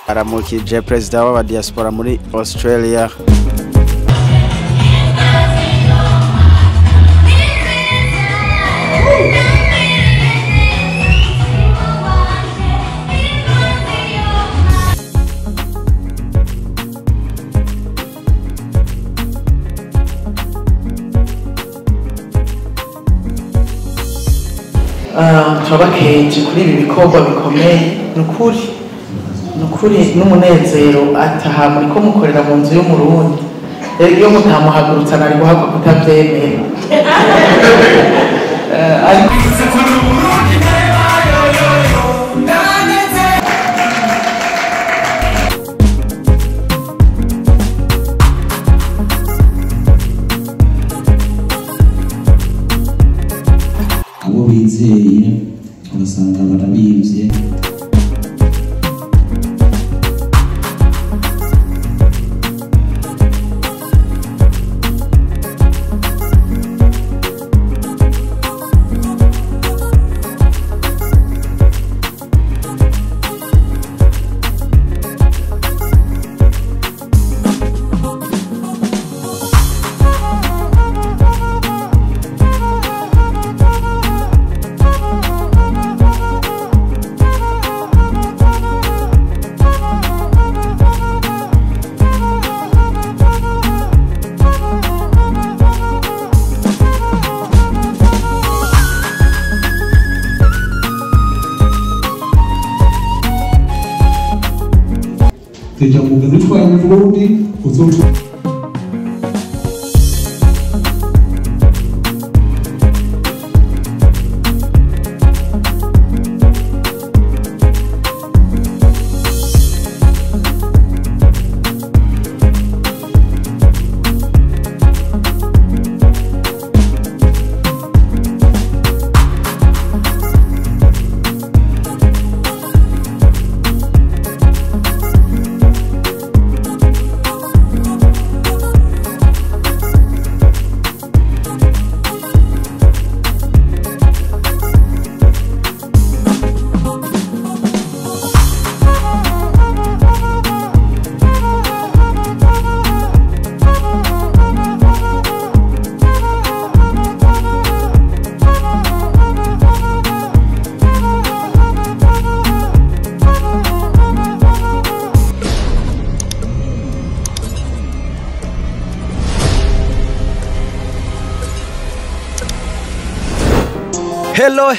aramukije president wa diaspora muri Australia. Turabakeje kuri ibi bikorwa bikomeye nukuri n'umunezero ataha muri ko mukorera mu nzu y'umurundi iyo mutamuhagurutsa nari guhabwa kutabyemera abo bizeye ugasanga barabivye Teja mugazi kwa mvurundi uzotu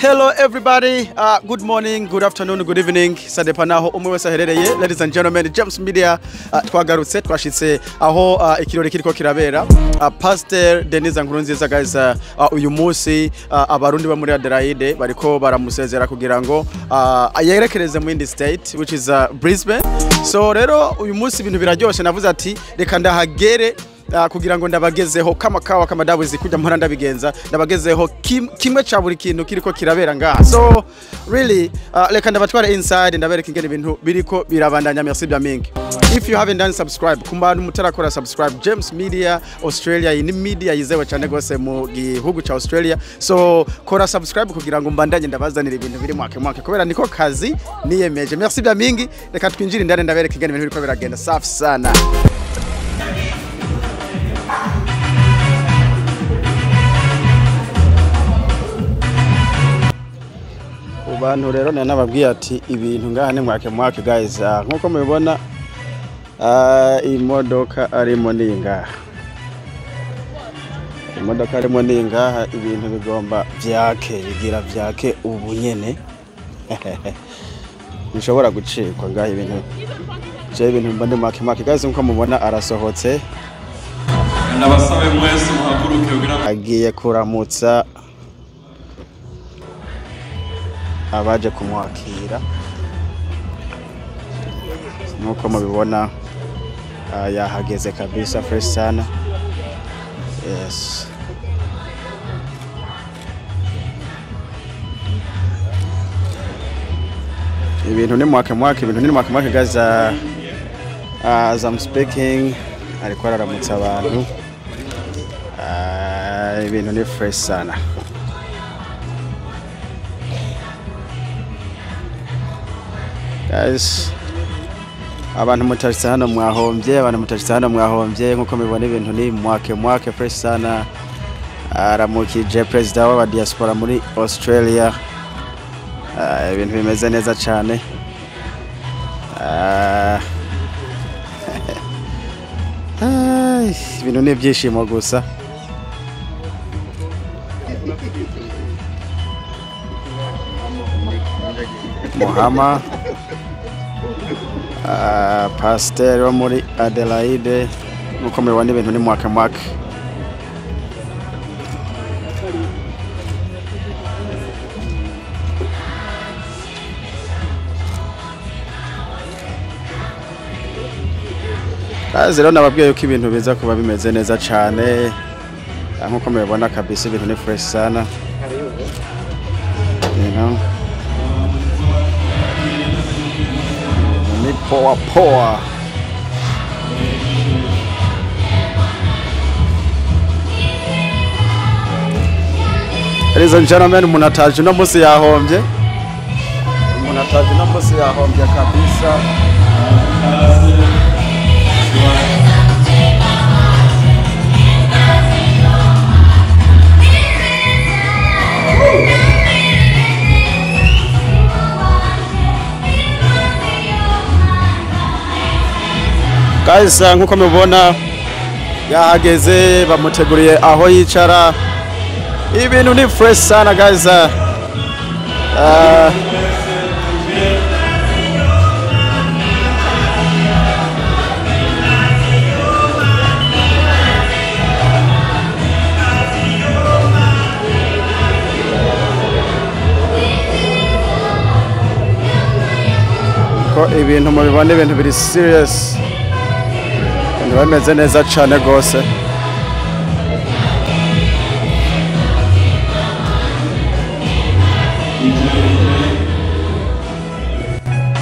Hello everybody, good morning, good afternoon, good evening. Sadepanaho umwe wese aherereye. Ladies and gentlemen, James Media twagarutse twashitse aho ikirori kiriko kirabera. Pastor Denise Nkurunziza guys, uyu munsi abarundi ba muri Adelaide bariko baramusezera kugira ngo yerekereze mu indi state which is Brisbane. So rero uyu munsi ibintu biraryoshe, navuze ati reka ndahagere kugira ngo ndabagezeho kamakawa kamadabuzi kujya mpora ndabigenza, ndabagezeho kimwe ca buri kintu kiriko kirabera ngaha. So really reka ndabatwara inside ndabereka ingene ibintu biriko birabandanya. Merci bien mingi. If you haven't done subscribe, kumbana mutarakora subscribe. James Media Australia ni media yizewe cyane gose mu gihugu ca Australia. So kora subscribe kugira ngo mbandanye ndabazanira ibintu biri mwake kubera niko kazi niyemeje. Merci bien mingi. Reka twinjire ndane ndabereka ingene ibintu biriko biragenda. Safi sana. Abantu rero nababwiye ati ibintu ngaha ni mwake guys, nkuko mubibona imodoka arimo ningaha, imodoka arimo ningaha, ibintu bigomba vyake bigira vyake ubu nyene bishobora gucikwa ngaha ibintu mbande mwake guys, nkuko mubona arasohotse nabasabe mwese muhaguruke kugira agiye kuramutsa abaje kumwakira. Nuko mubibona yahageze kabisa fresh sana. Yes. Ibintu ni mwake guys, as I'm speaking ariko araramutsa abantu. Ibintu ni fresh sana. Guys, abantu mutaritse hano mwahombye nkuko mubibona ibintu ni mwake fresh sana. Aramukije president wa diaspora muri Australia. Ibintu bimeze neza cyane. Ibintu ni byishimo gusa. Muhammad pasteur wo muri Adelaide nuko mubibona ibintu ni mwake rero nababwiye yuko ibintu biza kuba bimeze neza cyane nkuko mubibona kabisa ibintu ni fresh sana, you know. Ni poa. Ladies and gentlemen, munataje no musi yahombye. Kabisa. Guys, nkuko mubona yahageze bamuteguriye aho yicara. Ibintu ni fresh sana guys. Ko ibintu mubibona ibintu biri serious. Bameze neza cyane gose.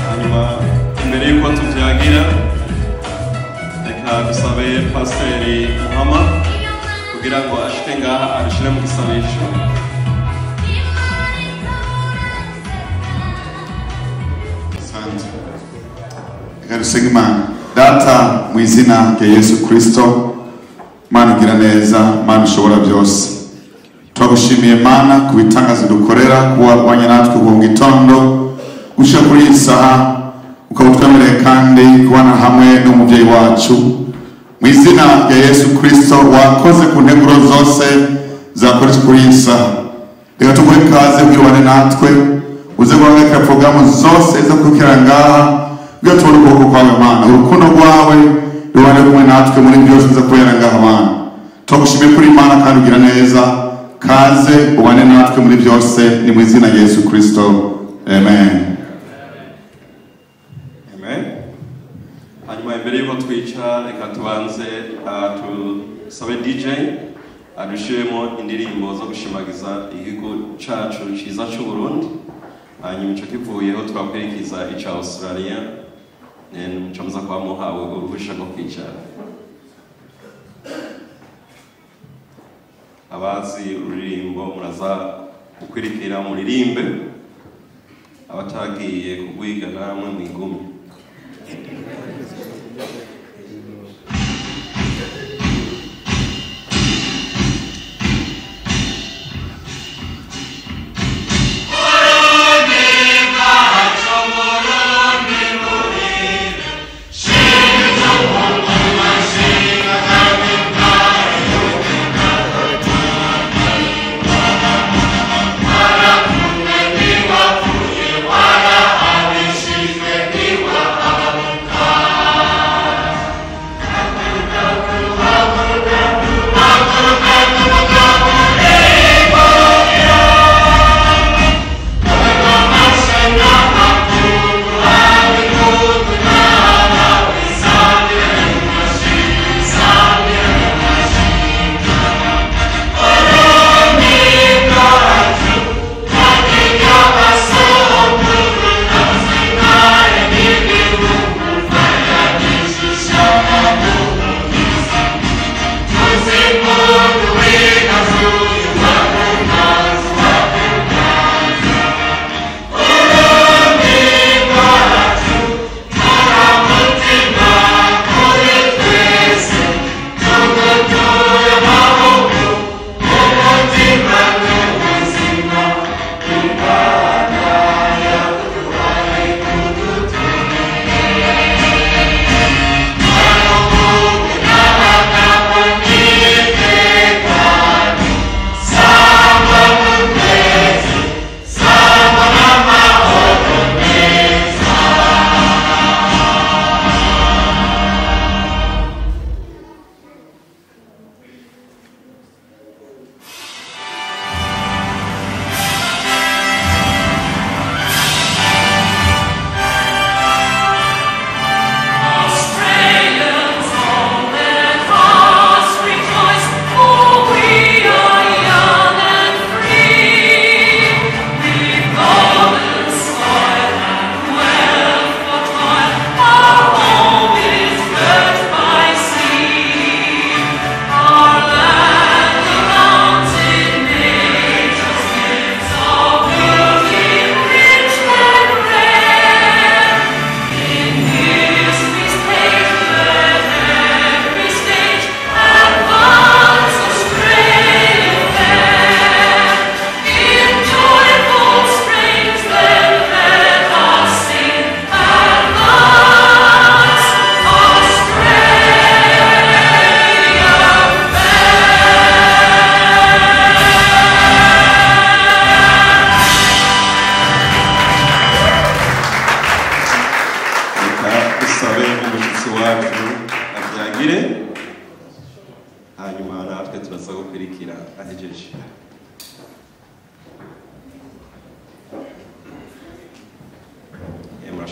Hanyuma imbere y'uko tuvyagira reka dusabe Pasiteri Muhammad kugira ngo ashike ngaha arishire mu gisabisho. Reka dusenge Imana. Data mu izina rya Yesu Kristo, Mana ugira neza, Mana ushobora byose. Turagushimiye Mana ku bitangazo dukorera, kuba wabanye natwe mu gitondo gushika kuri iyi saha, ukabutwemereye kandi kubana hamwe n'umubyeyi wacu. Mu izina rya Yesu Kristo, wakoze ku nteguro zose zakoreshwa kuri iyi saha. Reka tuguhe kaze ubwibane natwe, uze guhagarika porogaramu zose zo kurikira ngaha. Gatoro ukuboko kwawe Mana, urukundo rwawe rubane kumwe natwe muri byose uza kubera ngaha Mana. Turagushimiye kuri Mana kandi ugira neza, kaze ubane natwe muri byose, ni mu izina rya Yesu Kristo, amen. Hanyuma imbere y'uko twicara reka tubanze tusabe DJ adushiremo indirimbo zo gushimagiza igihugu cacu ciza c'u Burundi. Hanyuma ico kivuyeho twakwerekeza ica Australia. Mucamuza kwa muhawe uruhusha rwo kwicara. Abazi ururirimbo muraza gukwirikira muririmbe, abatagiye kugwiga namwe mwigume.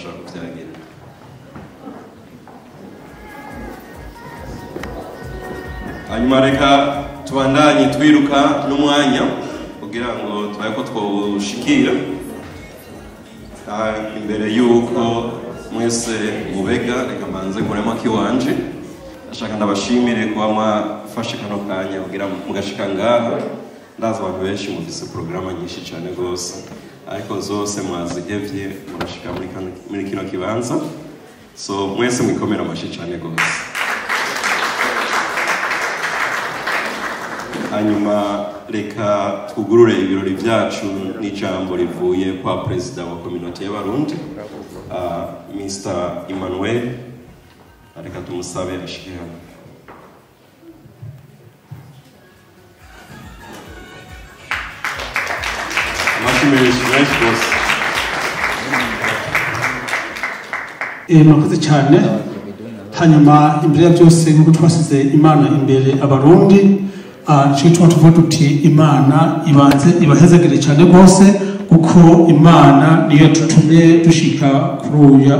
kudufasha kuvyagira. Hanyuma reka tubandanye twiruka n'umwanya kugira ngo tubaye ko twoshikira imbere yuko mwese mubega. Reka mbanze nkuremo kiwanje, ndashaka ndabashimire kuba mwafashe kano kanya kugira mugashika ngaha. Ndazi abantu benshi mufise porogaramu nyinshi cyane rwose, ariko zose mwazigevye murashika muri kino kibanza, so mwese mwikomera amashi cyane rwose. Hanyuma reka twugurure ibirori byacu n'ijambo rivuye kwa perezida wa community y'Abarundi, Mr. Emmanuel. Reka tumusabe ashike hano. Murakoze cyane. Hanyuma imbere ya byose nk'uko twasize Imana imbere Abarundi, cyo tuvuga tuti Imana ibanze ibahezagire cyane rwose, kuko Imana niyo tutumye dushika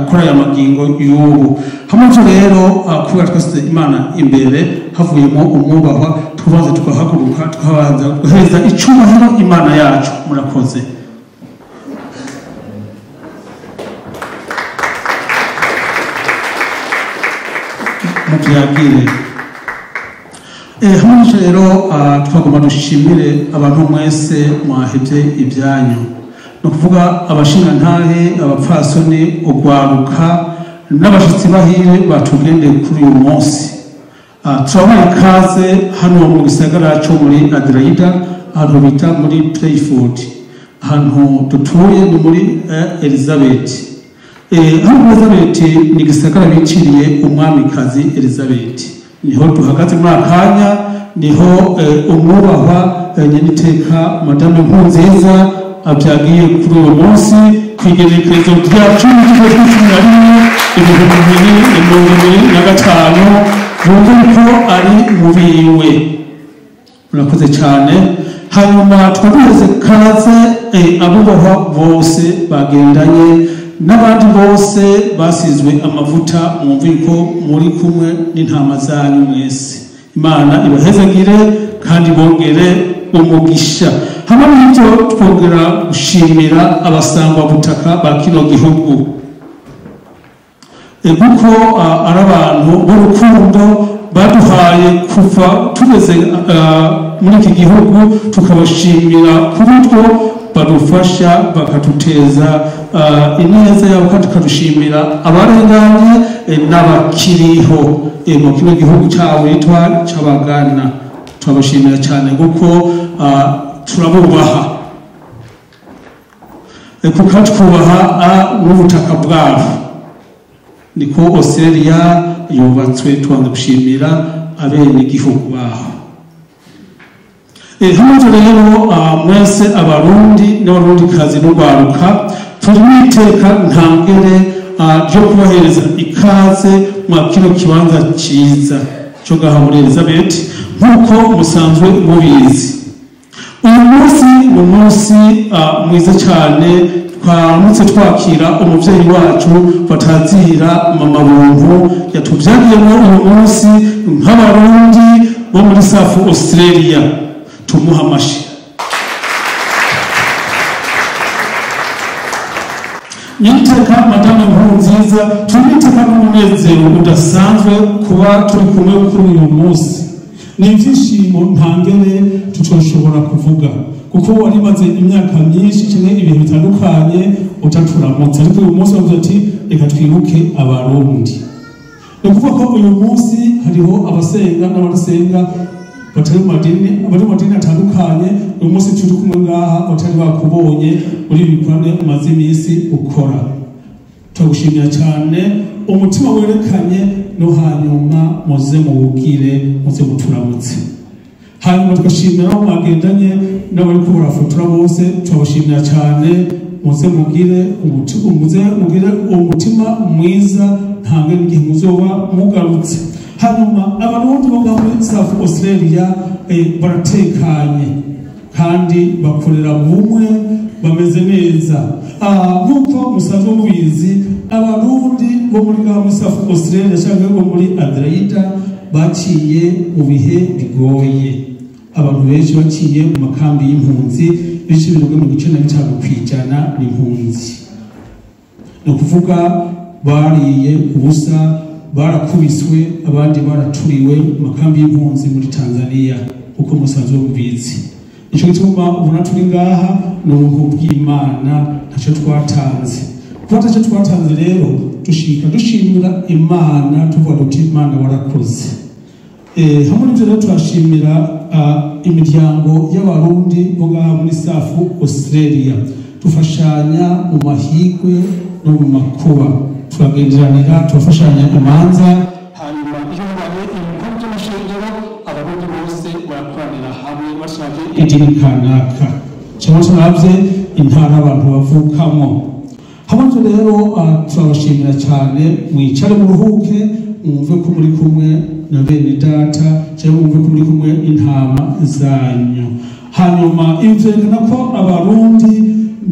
kuri aya magingo y'ubu. Hamwe rero kuba twasize Imana imbere havuyemo umwubahwa, tubanze tukahaguruka tukabanza guheza icubahiro Imana yacu. Murakoze. Mubyagire. Hamwe rero twagomba dushimire abantu mwese mwahebye ibyanyu, no kuvuga abashingantahe, abapfasoni, ugwaruka n'abashitsi bahire batugendeye kuri uyu munsi. Turabaye ikaze hano mu gisagara cyo muri Adelaide, ahantu bita muri Playford. Ahantu dutuye ni muri Elizabeth. Hano Elizabeth ni gisagara biciriye umwamikazi Elizabeth. Niho duhagaze muri akanya, niho umwubahwa nyeniteka Madame Nkurunziza abyagiye kuri uyu munsi kwigerekezo rya 2021 bumva ko ari mubiwe. Murakoze cyane. Hanyuma twaduheze kaze abubahwa bose bagendanye n'abandi bose basizwe amavuta, mwumve ko muri kumwe n'intama zanyu mwese. Imana ibahezagire kandi bongere umugisha. Hamwe n'ibyo twongera gushimira abasangwa butaka ba kino gihugu, kuko ari abantu b'urukundo baduhaye kuva tugeze muri iki gihugu, tukabashimira kuri two badufasha bakatuteza ineza yabo, kandi tukadushimira abarenganye n'abakiriho mu kino gihugu cyabo yitwa cy'Abagana. Turabashimira cyane kuko turabubaha, kuko twubaha n'ubutaka bwabo. Niko Australia yubatswe, tubanza gushimira abene igihugu baho. Hano rero mwese Abarundi n'Abarundi kazi n'ugwaruka, turi mwiteka ntangere ryo kubahereza ikaze mu kino kibanza cyiza cyo gaha muri Elizabeth, nk'uko musanzwe mubizi. Uyu munsi ni umunsi mwiza cyane, twaramutse twakira umuvyeyi wacu batazira Mama Buntu yatubyagiyemo uyu munsi nk'Abarundi bo muri South Australia. Tumuha amashi. Nyiteka Madame Nkurunziza, tumiteka n'umunezero udasanzwe kuba turi kumwe kuri uyu munsi. Ni ibyishimo ntangere tutoshobora kuvuga, kuko wari maze imyaka myinshi cyane ibintu bitandukanye utaturamutse, ariko uyu munsi wavuze ati reka twibuke Abarundi. Ni ukuvuga ko uyu munsi hariho abasenga n'abadasenga batari madini atandukanye. Uyu munsi turi kumwe ngaha batari bakubonye muri bikorane umaze iminsi ukora. Turagushimira cyane umutima werekanye, no hanyuma muze muwugire, muze muturamutse. Hanyuma tugashimira abo mwagendanye n'abari ko barafotora bose, turabashimira cyane. Muze mugire umutima mwiza ntange n'igihe muzoba mugarutse. Hanyuma Abarundi bo muri South Australia baratekanye kandi bakorera bumwe, bameze neza. nk'uko musanzwe mubizi abarundi bo muri muri South Australia cyangwa bo muri Adelaide baciye mu bihe bigoye abantu benshi baciye mu makambi y'impunzi benshi 95% n'impunzi no kuvuga bariye ubusa barakubiswe abandi baraturiwe mu makambi y'impunzi muri Tanzania uko musanzwe mubizi icyo gituma ubona turi ngaha ni ubuntu bw'Imana ntacyo twatanze kuko ntacyo twatanze rero dushimira Imana tuvuga duti Imana warakoze hamwe n'ibyo rero turashimira imiryango y'abarundi bo ngaha muri South Australia tufashanya mu mahigwe no mu makuba turagenderanira tubafashanya imanza hanyuma iyo babaye ibikorwa by'amashengero abarundi bose barakoranira hamwe bashaje idini kanaka cyangwa turabye intara abantu bavukamo hamwe rero turabashimira cyane mwicare mu ruhuke mwumve ko muri kumwe na bene data cyangwa mwumve ko muri kumwe intama zanyu hanyuma ivyerekana ko abarundi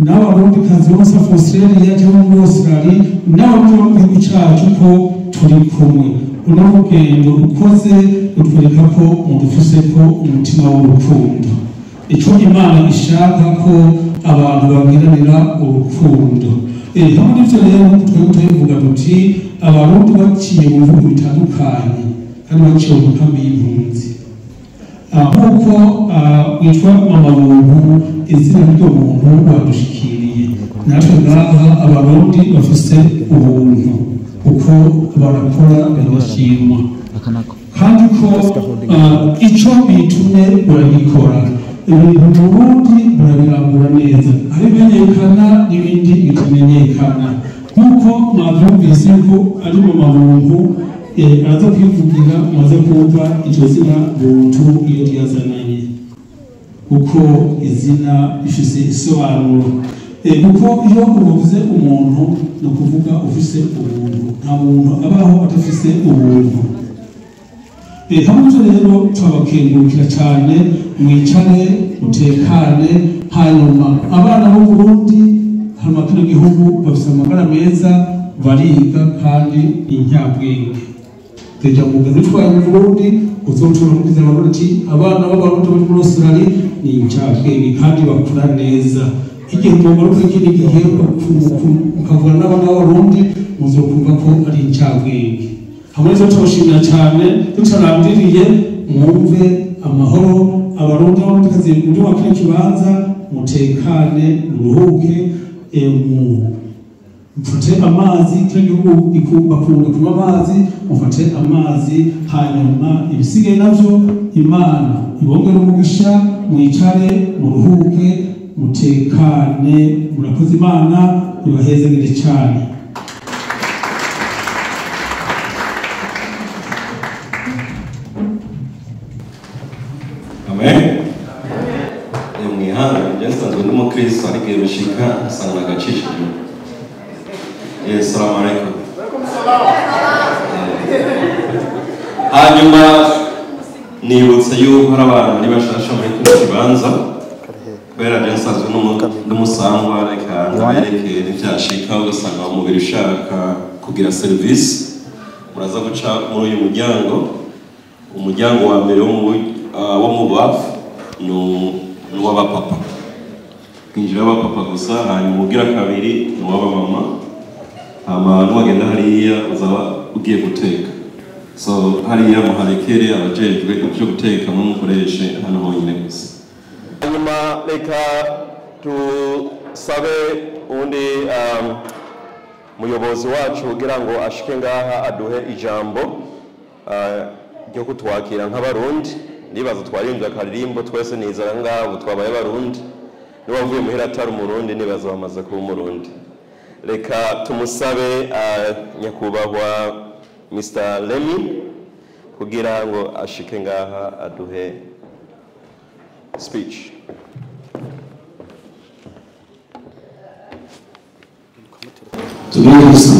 n'abarundi kazi bo South Australia cyangwa muri Australia n'abarundi bo mu gihugu cyacu ko turi kumwe uno rugendo rukoze rutwereka ko mudufise ko umutima w'urukundo icyo Imana ishaka ko abantu bagiranira urukundo hamwe n'ibyo rero twebwe tuvuga duti abarundi baciye mu bihugu bitandukanye kandi baciye mu makambi y'impunzi nk'uko witwa Mama Buntu izina ry'uwo muntu wadushikiriye natwe ngaha abarundi bafise ubuntu uko barakora bagashimwa kandi ko icyo bitumye baragikora ibintu mu Burundi barabirangura neza ari bimenyekana n'ibindi bitamenyekana nk'uko mwabyumvise ko ari mu Buntu aza kwivugira maze kumva icyo zina Buntu iyo ryazananye uko izina ifise isobanuro kuko iyo uvuze umuntu no kuvuga ufise ubuntu nta muntu abaho atafise ubuntu hamwe rero twabakengurukira cyane mwicare mutekane hanyuma abana b'u Burundi hano kino gihugu bafite amagara meza bariga kandi inyabwenge teja mugaze twaye mu Burundi uzoturungiza abarundi abana b'abarundi bari muri Australia ni inyabwenge kandi bakura neza igihe mugaruka kindi gihe mukavura n'abana b'abarundi muzokumva ko ari inyabwenge hamwe zo tubashimira cyane tutarambiriye mwumve amahoro abarundi kazi muri wakire kibanza mutekane muruhuke mufate amazi cyangwa bakunda kunywa amazi mufate amazi hanyuma ibisigaye navyo Imana ibongere umugisha mwicare muruhuke mutekane murakoze Imana ibahezegere cyane Kristo aligiye gushika asanga agacishije. Assalamu alaikum. Hanyuma nibutse yuko hari abantu bari bashasha muri kino kibanza kubera byansanzwe n'umusangwa reka ndabereke n'ibyashika ugasanga umubiri ushaka kugira service muraza guca muri uyu umuryango wa mbere wo mu bafu ni w'abapapa kwinjira abapapa gusa hanyuma ugira kabiri ni w'abamama hama n'uwagenda hariya uzaba ugiye guteka so hariya muharekere abajejwe ibyo guteka n'umukoreshe hano honyine gusa hanyuma reka tusabe undi muyobozi wacu kugira ngo ashike ngaha aduhe ijambo ryo kutwakira nk'abarundi ndibaza twarimbye akaririmbo twese nizara ngaho twabaye abarundi niwavuye muhira atari umurundi nibaza bamaze kuba umurundi reka tumusabe nyakubahwa Mr. Lemi kugira ngo ashike ngaha aduhe speech tubiri gusa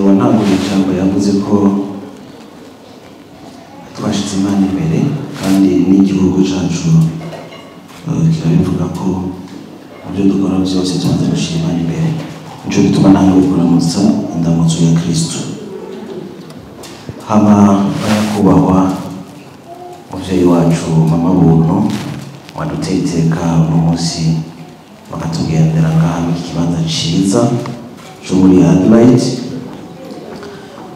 wanangu ijambo yavuze ko twashize Imana imbere kandi n'igihugu cyacu kirabivuga ko byo dukora byose tubanza gushima imbere nico gituma nawe kuramutsa indamutso ya Kristo hama kubahwa muvyeyi wacu mama buntu waduteye iteka uno munsi bakatugendera ngaha mu kibanza ciza cyo muri Adelaide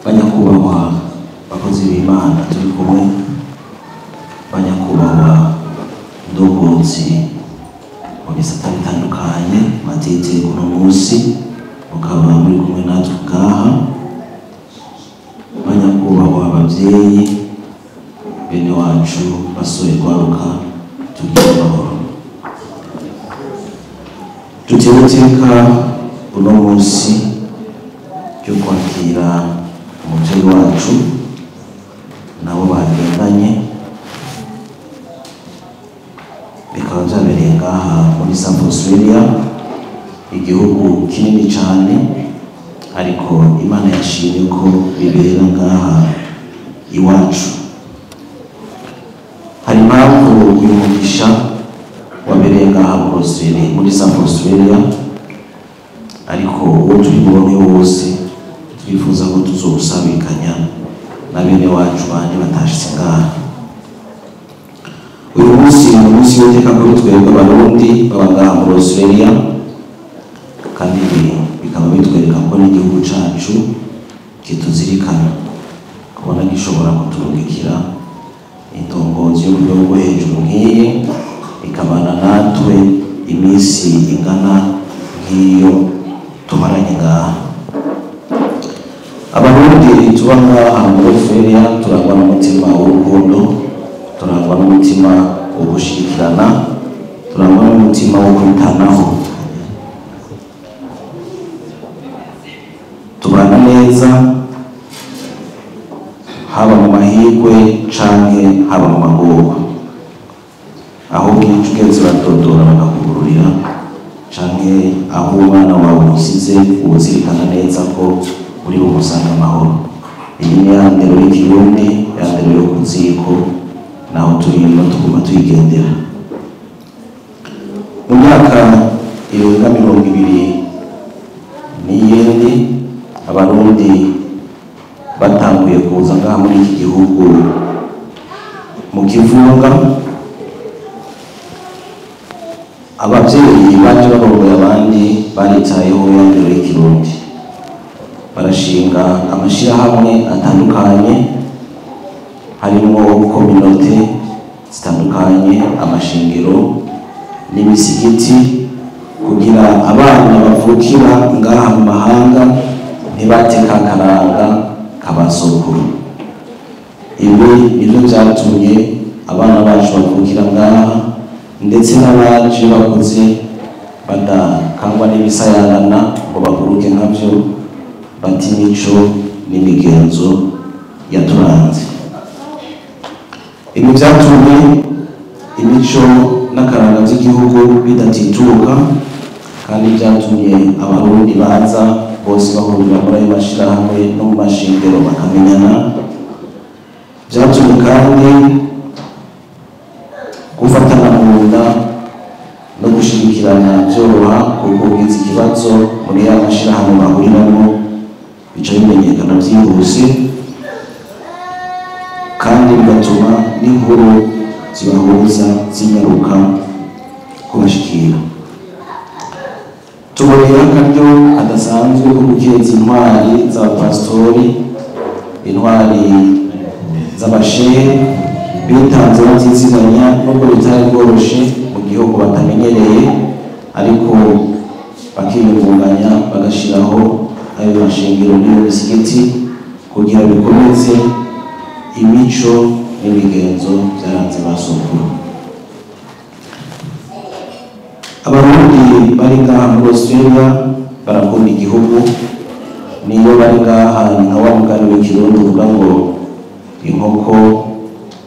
banyakubahwa bakozi b'Imana turi kumwe banyakubahwa ndongozi mu bisata bitandukanye matete uno munsi mukaba muri kumwe natwe ngaha banyakubahwa abavyeyi bene wacu basore kwaruka tugira amahoro tutewuteka uno munsi cyo kwakira umuvyeyi wacu nabo bagendanye bikaba byabereye ngaha muri South Australia igihugu kinini cyane ariko Imana yashimye ko bibera ngaha iwacu hari impamvu uyu mugisha wabereye ngaha muri South Australia ariko uwo turi bubone wose twifuza ko tuzowusabikanya na bene wacu bandi batashitse ngaha uyu munsi ni umunsi w'iteka kuri twebwe abarundi baba ngaha muri Australia kandi bikaba bitwereka ko n'igihugu cacu kituzirikana kubona gishobora kuturungikira indongozi yo rwego rwo hejuru nk'iyi ikabana natwe iminsi ingana nk'iyo tumaranye ngaha abarundi tuba ngaha muri Australia turangwa n'umutima w'urukundo turangwa n'umutima wo gushikirana turangwa n'umutima wo kwitanaho tubana neza haba mu mahirwe canke haba mu magorwa aho bwinshi ugeze uradodora bakakugururira canke aho umwana wawe usize ubuzirikana neza ko uri bumusanga amahoro iyi ni ya ndero y'ikirundi ya ndero yo ku ziko naho turimo tuguma tuyigendera mu myaka irenga 20 n'iyindi abarundi batanguye kuza ngaha muri iki gihugu mu kivunga abavyeyi baje barongoye abandi baritayeho ya ndero y'ikirundi barashinga amashirahamwe atandukanye harimo kominote zitandukanye amashingiro n'imisigiti kugira abana bavukira ngaha mu mahanga ntibateka akaranga kabasokuru ibi nivyo vyatumye abana bacu bavukira ngaha ndetse n'abaje bakuze badakangwa n'ibisayarana ngo baguruke nkavyo bati imico n'imigenzo yaturanze ibi vyatumye imico n'akaranga by'igihugu bidatituka kandi vyatumye abarundi baza bose bahurira muri ayo mashirahamwe no mu mashingiro bakamenyana vyatumye kandi gufatana mu nda no gushigikirana vyoroha kuko ugize ikibazo muri ya mashirahamwe bahuriramo bica bimenyekana vyihuse kandi bigatuma n'inkuru zibahuza zinyaruka kubashikira tubonera akaryo adasanzwe ko gukeza intwari z'abapasitori intwari z'abashehe bitanze batiziganya nubwo bitari bworoshe mu gihugu batamenyereye ariko bakiyungunganya bagashiraho ayo mashingiro n'iyo misigiti kugira bikomeze imico n'imigenzo byaranze basokuru abarundi bari ngaha muri Australia barakunda igihugu niyo bari ngaha nka wa mugani w'ikirundi uvuga ngo inkoko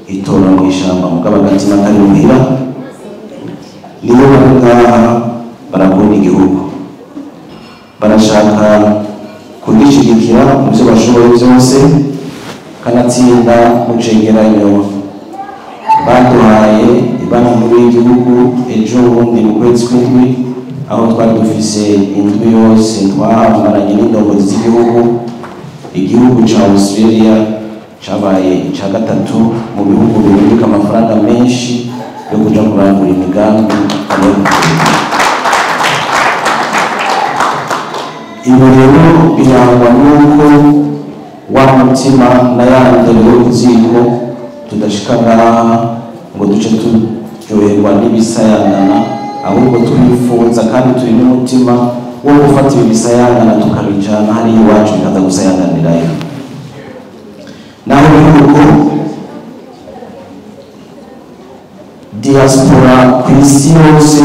itora mu ishamba mugabo agatima kari muhira niyo bari ngaha barakunda igihugu barashaka kugishigikira mu byo bashoboye byose kanatsinda mu cegeranyo baduhaye ibana nkuru y'igihugu ejo bundi mu kwezi kw'indwi aho twari dufise indwi yose twamaranye n'indongozi z'igihugu. Igihugu ca Australia cabaye ica gatatu mu bihugu bibika amafaranga menshi yo kuja kurangura imigambi. Ibi rero birangwa n'uko wa mutima na ya ndero yo kuziko tudashika ngaha ngo duce turyoherwa n'ibisayangana, ahubwo turifuza kandi turi n'umutima wo gufata ibi bisayangana tukabijana hari iwacu bikaza gusayanganirayo. Naho bihugu diaspora ku isi yose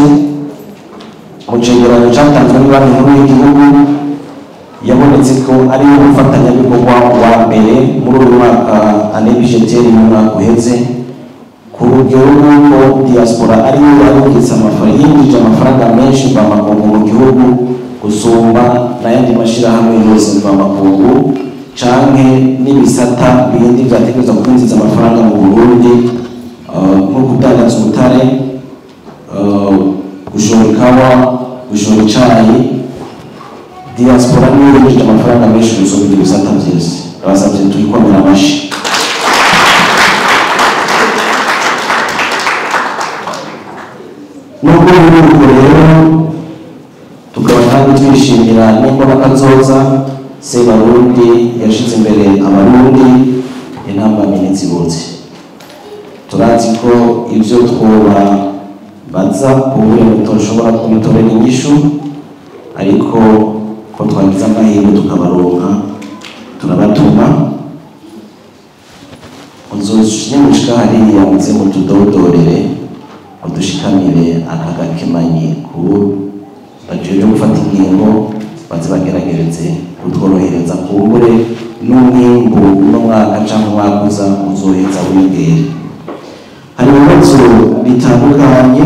mu cegeranyo catanzwe n'Banki Nkuru y'Igihugu yabonetse ko ari umufatanyabikorwa wa mbere muri uyu mwaka ane budgeteri mu mwaka uheze, ku rugero rw'uko diaspora ariyo yarungitse yinjije amafaranga menshi mvamakungu mu gihugu gusumba n'ayandi mashirahamwe yose mvamakungu canke n'ibisata bindi vyategerezwa kwinjiza amafaranga mu Burundi, nko kudandaza ubutare, gushora ikawa, gushora icayi. Diaspora niyo yinjije amafaranga menshi gusumba ibyo bisata vyose. Abasavye tuyikomera amashi. Nubwo biruko rero tukaba kandi twishimira n'imbona kazoza Sebarundi yashize imbere abarundi intambamyi n'inzibutsi. Turazi ko ivyo twoba baza kubure mutoshobora kubitorera inyishu, ariko ko twagize amahirwe tukabaronka turabatuma uzoshyimushika hariya muze mutudodorere udushikamire aka gakemanyi ku bajeje gufata ingingo baze bageragereze kutworohereza kumbure n'umwimbu n'umwaka canke umwaka uza uzoheza wiyongere. Hari ibibazo bitandukanye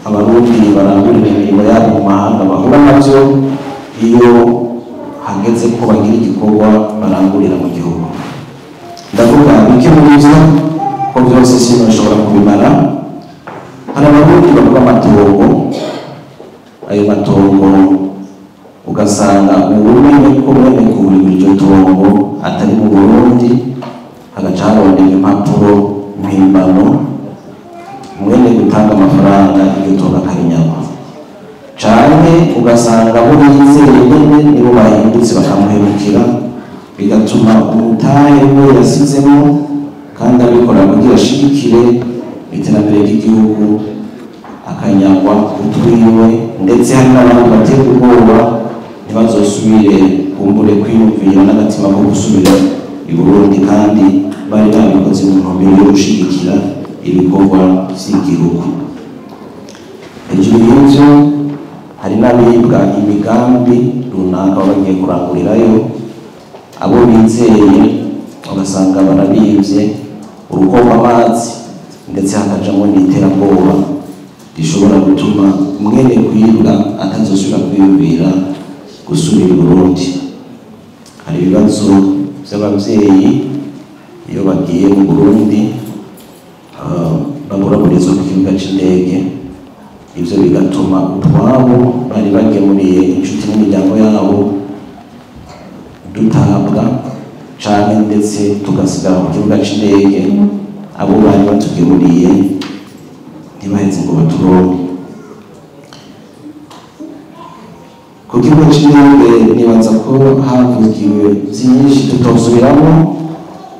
abarundi barangurira imirimo yabo mu mahanga bahura navyo iyo hageze ko bagira igikorwa barangurira mu gihugu. Ndavuga bike muri vyo ko vyose sinashobora kubimara. Hari abarundi bavuga amatongo, ayo matongo ugasanga ubumenye ko mwene kugurirwa iryo tongo atari mu Burundi, hagaca harondera impapuro mpimbano mwene gutanga amafaranga iryo tongo akarinyagwa, canke ugasanga abo bizeye nyene nibo bahindutse bakamuhemukira, bigatuma umutahe we yasizemo kandi abikora kugira ashigikire iterambere ry'igihugu akanyagwa utwiwe, ndetse hari n'abandi batera ubwoba ntibazosubire kumbure kwiyumvira n'agatima ko gusubira i Burundi kandi bari babikoze mu ntumbero yo gushigikira ibikorwa vy'igihugu. Hejuru y'ivyo hari n'abibwa imigambi runaka bagiye kurangurirayo, abo bizeye ugasanga barabivye urukomba amazi, ndetse hakajamo n'iterabwoba rishobora gutuma mwene kwibwa atazosubira kwiyumvira gusubira i Burundi. Hari ibibazo vy'abavyeyi iyo bagiye mu Burundi baburaburizwa ku kibuga c'indege, ivyo bigatuma utwabo bari bagemuriye inshuti n'imiryango yabo dutabwa canke ndetse tugasigara ku kibuga c'indege, abo bari batugemuriye ntibaheze ngo baturonke. Ku kibuga c'indege nibaza ko havugiwe vyinshi tutosubiramo,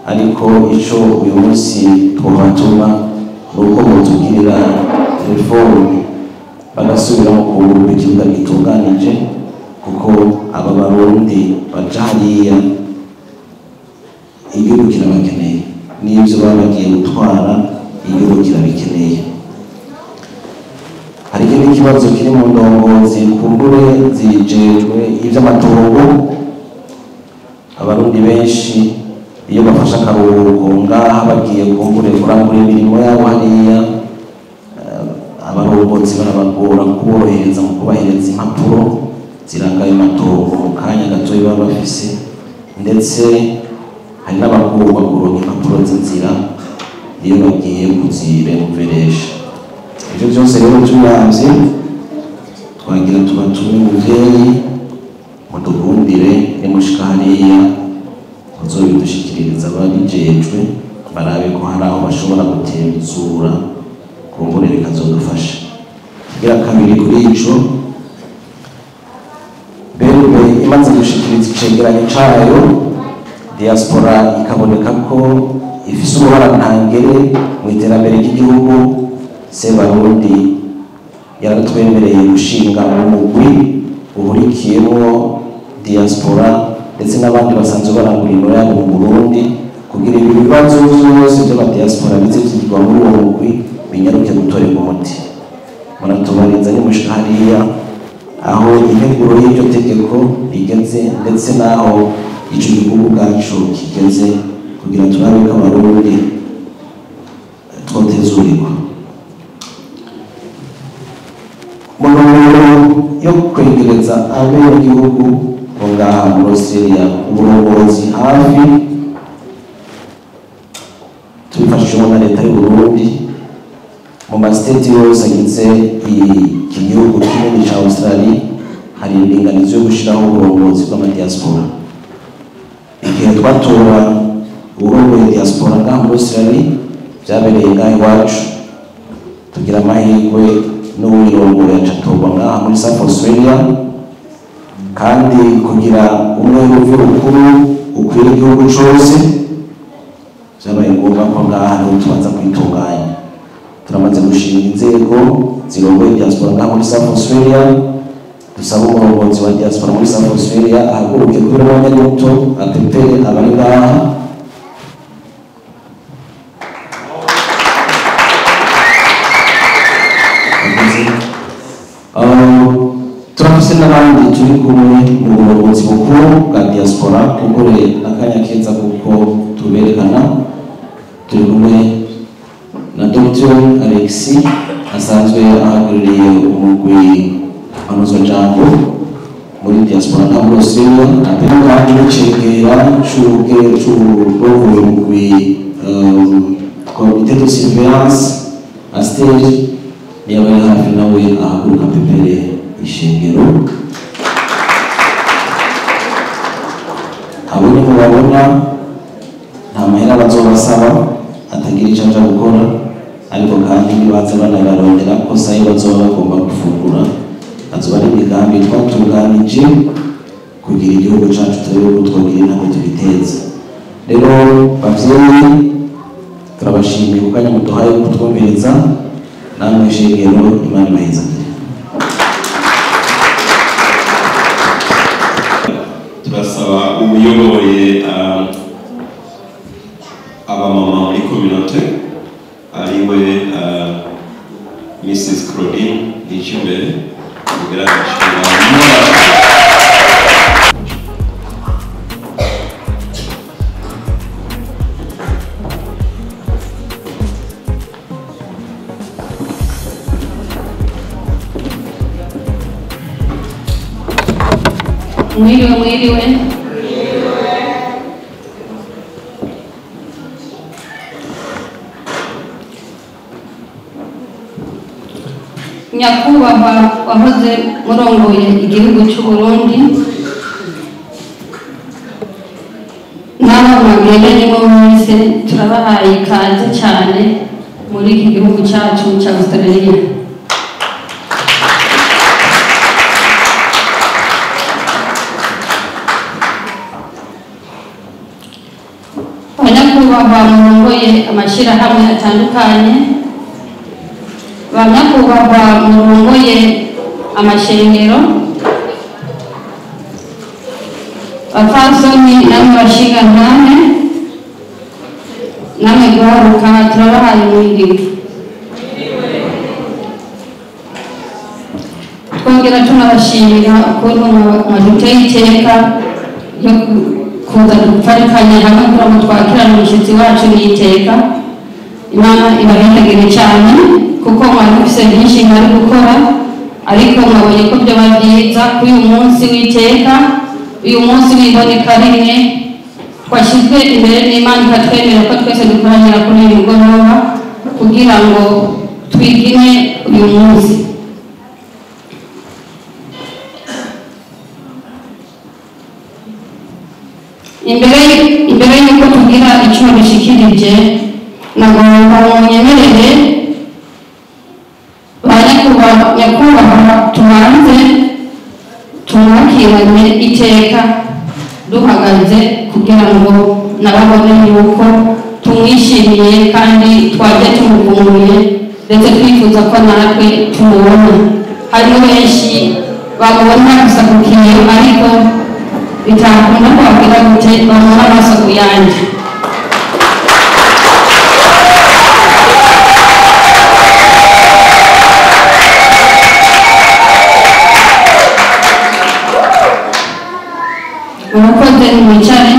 ariko ico uyu munsi twobatuma nuko botugirira reforme bagasubiramo kubura ikibuga gitunganije, kuko aba barundi baja hariya igihugu kirabakeneye, n'ivyo baba bagiye gutwara igihugu kirabikeneye. Hari ikindi kibazo kiri mu ndongozi kumbure zijejwe ivy'amatongo. Abarundi benshi iyo bafashe akaruhuko ngaha bagiye kumbure kurangura imirimo yabo hariya, abarongozi barabagora kuborohereza mu kubahereza impapuro ziranga ayo matongo mu kanya gatoya baba bafise, ndetse hari n'abagomba kuronka impapuro z'inzira iyo bagiye kuziremuveresha. Ivyo vyose rero turavye twagira tubatume umuvyeyi mudukundire nimushika hariya muzobidushikiririza ababijejwe barabe ko hari aho bashobora gutenzura kumbure bikazodufasha. Kugira kabiri kuri ico berube imaze gushikiriza icegeranyo cayo diaspora ikaboneka ko ifise uruhara ntangere mu iterambere ry'igihugu. Sebarundi yaratwemereye gushinga umugwi uhurikiyemo diaspora ndetse n'abandi basanzwe barangura imirimo yabo mu Burundi kugira ibi bibazo byose by'abadiaspora bize byigwa muri uwo mugwi binyaruke gutorerwa umuti. Muratubariza nimushika hariya aho integuro y'iryo tegeko rigeze ndetse n'aho ico gihugu bwacu kigeze kugira turabe ko Abarundi twotezurirwa. Yo kwegereza abenegihugu bo ngaha muri Australia uburongozi hafi tubifashijwemo na leta y'u Burundi mu masiteti yose agize iki gihugu kinini ca Australia hari indinganizo yo gushiraho uburongozi bw'amadiaspora. Igihe twatora uburongoye diaspora ngaha muri Australia vyabereye ngaha iwacu tugira amahirwe n'uwirongoye acatorwa ngaha muri South Australia kandi kugira umwe w'urukuru ukwiriye igihugu cose vyabaye ngombwa ko ngaha niho tubanza kwitunganya. Turamaze gushinga inzego zirongoye diaspora ngaha muri South Australia. Dusaba umurongozi wa diaspora muri South Australia ahaguruke kuri mwanya muto apepere abari ngaha turafise n'abandi turi kumwe mu burongozi bukuru bwa diaspora kumbure n'akanya keza kuko tuberekana. Turi kumwe na Dr. Alexis asanzwe ahagarariye umugwi Jambo muri diaspora na muri Australia apena kandi n'icegera c'uburongoye umugwi comité de surveillance à stage yabaye hafi nawe ahaguruka pepere ishengero. Abo ni mubabona nta mahera bazobasaba atagira ico aja gukora, ariko kandi nibaza banabarondera ko sayi bazoba bagomba gufungura azoba ari imigambi twatunganije kugira igihugu cacu turebe ko twogira intambwe tubiteza. Rero bavyeyi turabashimiye ku kanya muduhaye kutwumviriza namwe ishengero Imana ibaheza. Turasaba ubuyoboye abamama muri communauté ariwe Mrs. Claudine Nichimbere kugira mwiriwe nyakubahwa wahoze murongoye igihugu cy'u Burundi n'abo mwageranye mwese turabahaye ikaze cyane muri iki gihugu cyacu cya Australia. Abanyakubahwa murongoye amashyirahamwe atandukanye, abanyakubahwa murongoye amashengero, abapfasoni namwe bashingantahe namwe guharuka turabahaye mwiriwe. Twongera tunabashimira ukuntu mwaduteye iteka yo kuza dufarikanya hamwe kugira ngo twakirane umushyitsi wacu n'iteka. Imana ibahenagire cyane kuko mwari mufise byinshi mwari gukora, ariko mwabonye ko byaba byiza kuri uyu munsi w'iteka, uyu munsi w'iboneka rimwe twashyizwe imbere n'Imana ikatwemera ko twese dukoranira kuri uyu mugoroba kugira ngo twigine uyu munsi. imbere y'uko tugira icyo bishikirije nagomba munyemerere nyakubahwa tubanze tumwakirane iteka duhagaze kugira ngo nababone yuko tumwishimiye kandi twaje tumuvumbuye ndetse twifuza ko natwe tumubona. Hariho benshi bamubona gusa ku kiyo ariko bitakunda kwabwira gute bamubona amaso ku yandi. Murakoze mwicare.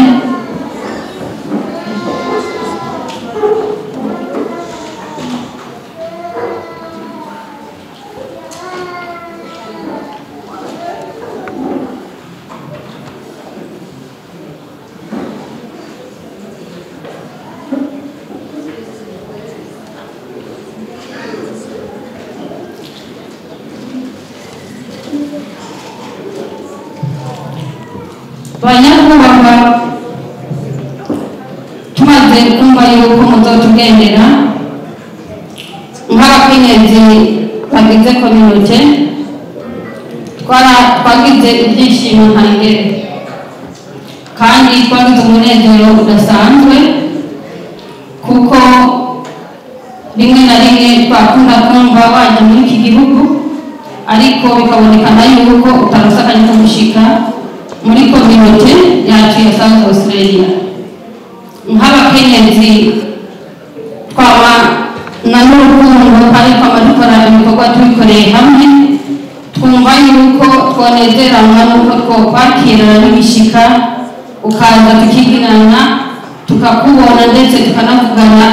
Banyakubahwa, tumaze kumva yuko muzotugendera nk'abakenyezi bagize kominote, twagize ibyishimo ntangere kandi twagize umunezero udasanzwe, kuko rimwe na rimwe twakunda kumva waje muri iki gihugu ariko bikabonekana yuko utarasakanye ko gushika muri kominote yacu ya South Australia. Nk'abakenyezi twaba na n'urukundo kandi twaba dukora ibikorwa tubikoreye hamwe, twumva yuko twonezeranwa n'uko twokwakirana n'ibishika ukaza tukigirana tukakubona ndetse tukanavugana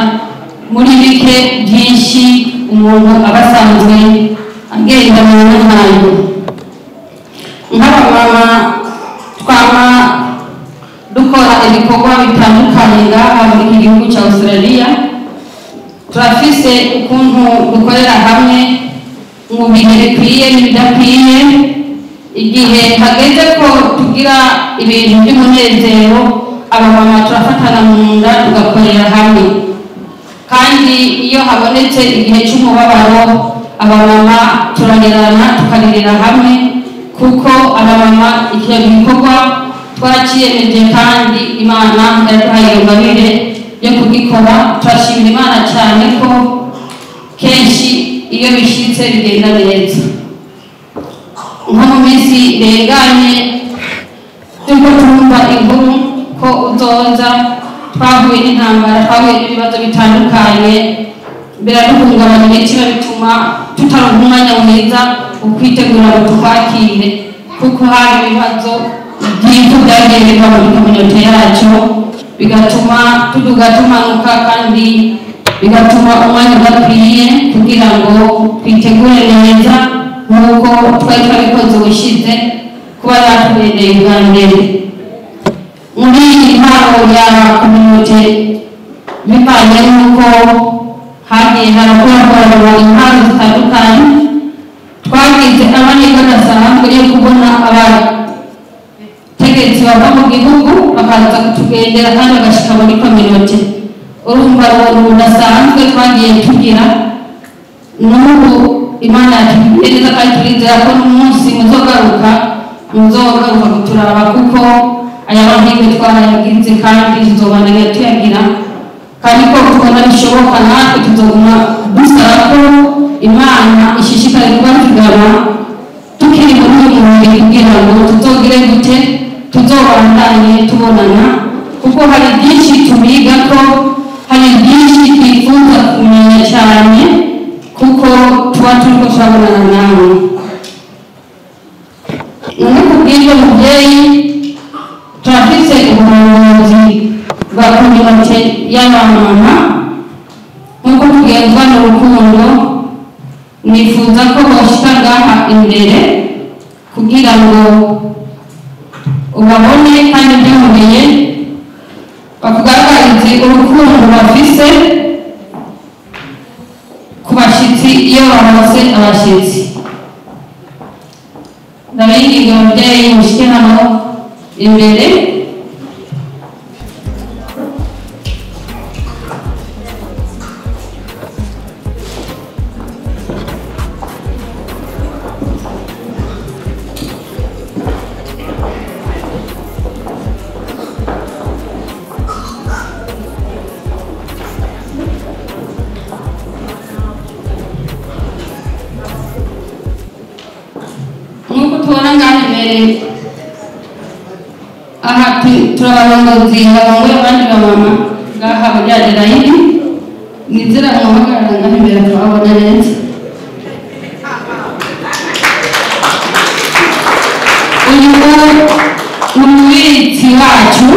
muri bike byinshi umuntu aba asanzwe agenda mu ntayo. Nk'abamama twaba dukora ibikorwa bitandukanye ngaha muri iki gihugu cya Australia, turafise ukuntu dukorera hamwe mu bihe bikwiye n'ibidakwiye. Igihe hageze ko tugira ibintu by'umunezero, abamama turafatana mu nda tugakorera hamwe, kandi iyo habonetse igihe cy'umubabaro abamama turagerana tukaririra hamwe, kuko abamama icyo gikorwa twarakiyemeje kandi Imana yaduhaye ingabire yo kugikora. Turashimira Imana cyane ko kenshi iyo bishitse bigenda neza. Nko mu minsi irenganye turiko turumva inkuru ko uzoza, twahuye n'intambara, twahuye n'ibibazo bitandukanye biraduhungabanya imitima, bituma tutaronka umwanya mwiza wo kwitegura ngo tukwakire, kuko hari ibibazo byinshi byagiye biva muri kominote yacu bigatuma tuduga tumanuka, kandi bigatuma umwanya udakwiye kugira ngo twitegure neza nk'uko twari twabikoze ubushize kuba yatubereye bwa mbere. Muri iyi ntaro ya kominote bivanye n'uko hagiye harakorwa intaro zitandukanye, twagize amahirwe adasanzwe yo kubona abategetsi bava mu gihugu bakaza kutugendera kandi bagashika muri kominote. Urumva ubuntu budasanzwe twagiye tugira, n'ubu Imana yatugiriye neza kandi turizera ko n'umunsi muzogaruka kuturaba, kuko aya mahirwe twarayagize kandi tuzobandanya tuyagira, kandi ko tubona bishoboka natwe tuzoguma dusaba ko Imana ishishikare kubatugana tukiri muri uyu mubiri kugira ngo tuzogire gute tuzobandanye tubonana, kuko hari byinshi tubiga ko hari byinshi twifuza kumenya cyane, kuko tuba turiko turabonana nawe. None kubw'ibyo mubyeyi, turafise uburongozi bwa kominote y'abamama, nk'uko tugenzwa n'urukundo, nifuza ko boshika ngaha imbere kugira ngo ubabone kandi byongeye bakugaragarize urukundo bafise ku bashitsi iyo baronse abashitsi. Ndabinginga ababyeyi mushike hano imbere aha turabarongozi barongoye abandi bamama ngaha bajyadera hivi nizera muhagarara ngaho imbere turababona neza. Uyu umubitsi wacu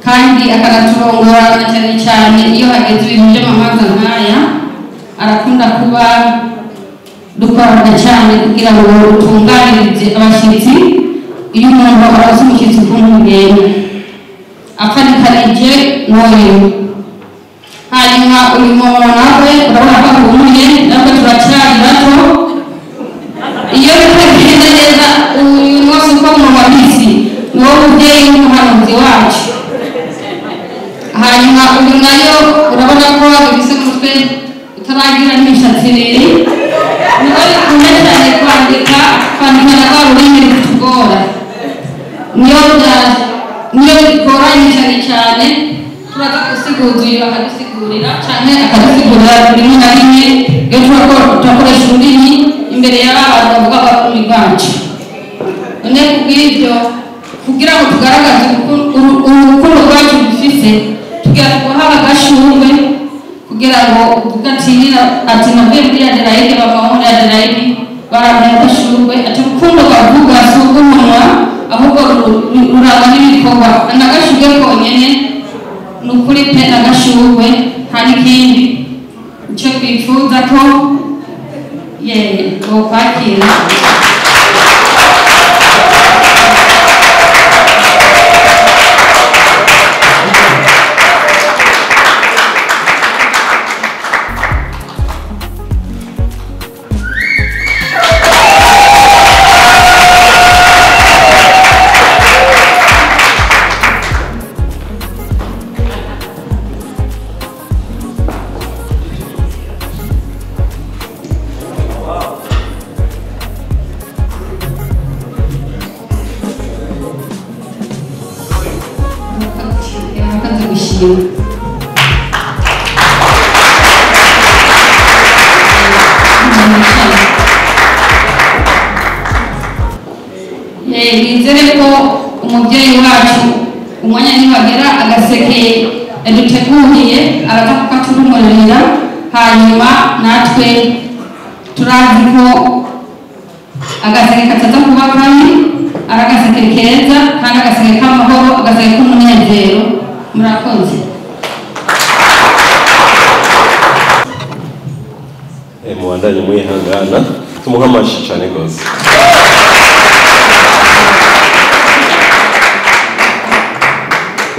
kandi akanaturongora na cyane cyane iyo hageze ibintu by'amamanza nk'aya arakunda kuba dukorana cyane kugira ngo tutunganirize abashyitsi iyo umuntu arazi umushyitsi kumugenda apfanikanije n'uyu. Hanyuma uyu muntu nawe urabona ko ahumye natwe turacyari bato iyo bitagenda neza uyu munsi uko mu mabisi ni wo mubyeyi w'umuhanuzi wacu. Hanyuma uyu nayo urabona ko ibise umutwe utaragira n'imishatsi ibiri niwe bikunda cyane kwandika na rwa rurimi rutugora niyo bigoranye cyane cyane turaza gusigura uyu akadusigurira cyane akadusigurira rimwe na rimwe iyo turakoresha ururimi imbere y'abantu bavuga abarundi bacu. None kubw'ibyo kugira ngo tugaragaze urukundo rwacu dufise tugira tuguhawe agashurwe kugira ngo tugatinira ati navuye muri Adelaide bava muri Adelaide baramuha agashurwe ati urukundo rwavuga si urw'umunwa ahubwo rurangwa n'ibikorwa kandi agashurwe konyene ni ukuri pe agashurwe nta n'ikindi icyo twifuza ko bokwakira. Nizere ko umubyeyi wacu umwanya nibagera agaseke yaduteguriye araza kukaturumurira hanyuma natwe turazi ko agaseke kataza kuba kabi ari agaseke keza kandi agaseke k'amahoro agaseke k'umunezero. Murakoze. Muwandanye mwihangana tumuha amashi cyane rwose.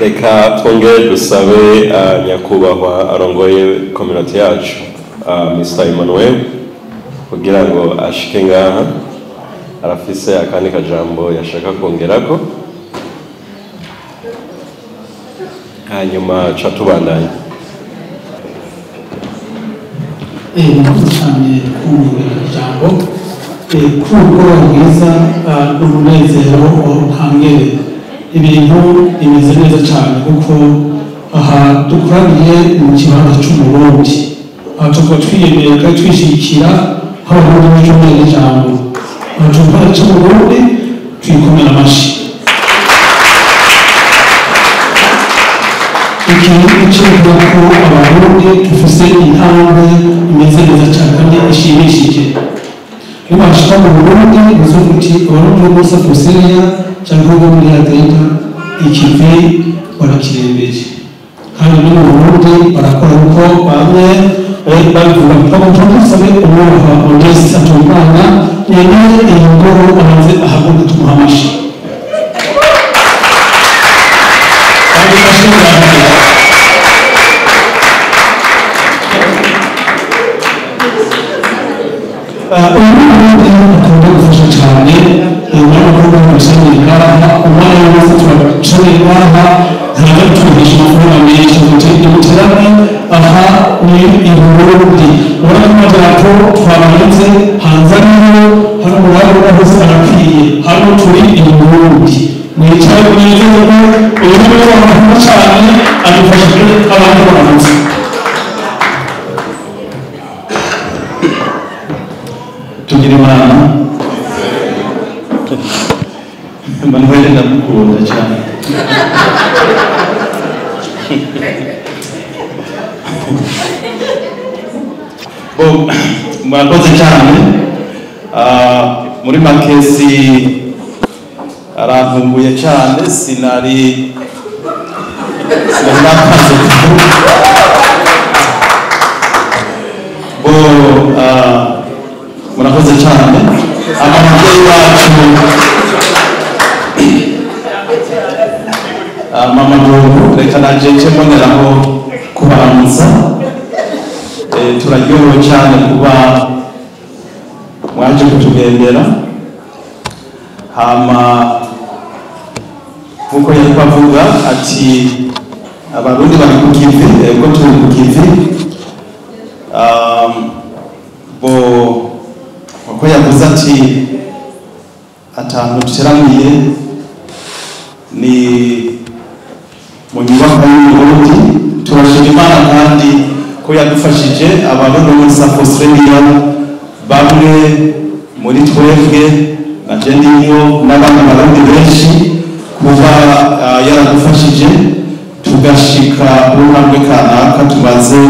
Reka twongere dusabe nyakubahwa arongoye community yacu Mr. Emmanuel kugira ngo ashike ngaha arafise akandi kajambo yashaka kongerako hanyuma ca tubandanye. Murakoze cyane kumvira ijambo k'umugoroba mwiza n'umunezero ntangere. Ibintu bimeze neza cyane kuko aha dukoraniye mu kibanza cy'umurundi aha tukaba twiyemeye kandi twishyigikira nk'abarundi b'icyumweru n'ijambo aha tukibanza cy'umurundi twikomera amashyi. Ikintu cy'uko ko abarundi dufise intambwe imeze neza cyane kandi ishimishije. Iyo bashaka mu Burundi bivuze uti abarundi bose kuseya cyangwa bo muri Adelaide ikivi barakirembeje kandi no mu Burundi barakora uko bamwe babivuga ko tumusabe umwuha Modeste Atumana yemeye iyi ngoro amaze ahaguruka tumuha amashi. Akunda gufasha cyane n'abakobwa bamusangira ngaha umwanya wose turacaye ngaha ntabwo tugurisha amafaranga menshi duterane aha ni i Burundi urabona ko amadarapo twamanitse hanze ariyo hano urabona hose arakwiye hano turi i Burundi mwicaye neza ko uyu ni we wamufasha cyane adufasha abandi bahanze. Tugira imana Manuel ndamukunda cyane. Murakoze cyane. Muri makesi arantunguye cyane sinari nakaze murakoze cyane. Ababyeyi bacu mama Mungu reka najeje mboneraho kubaramutsa. Turaryohewe cyane kuba mwaje kutugendera. Hama nkuko yari bavuga ati abarundi bari ku kivi, ego turi ku kivi. Uko yavuze ati atantu duteraniye ni mu nyubako y'Uburundi. Turashima Imana kandi ko yadufashije abarundi muri South Australia, bamwe muri twebwe na Jendiyo n'abandi barundi benshi kuba yaradufashije tugashika urumwe kanaka tumaze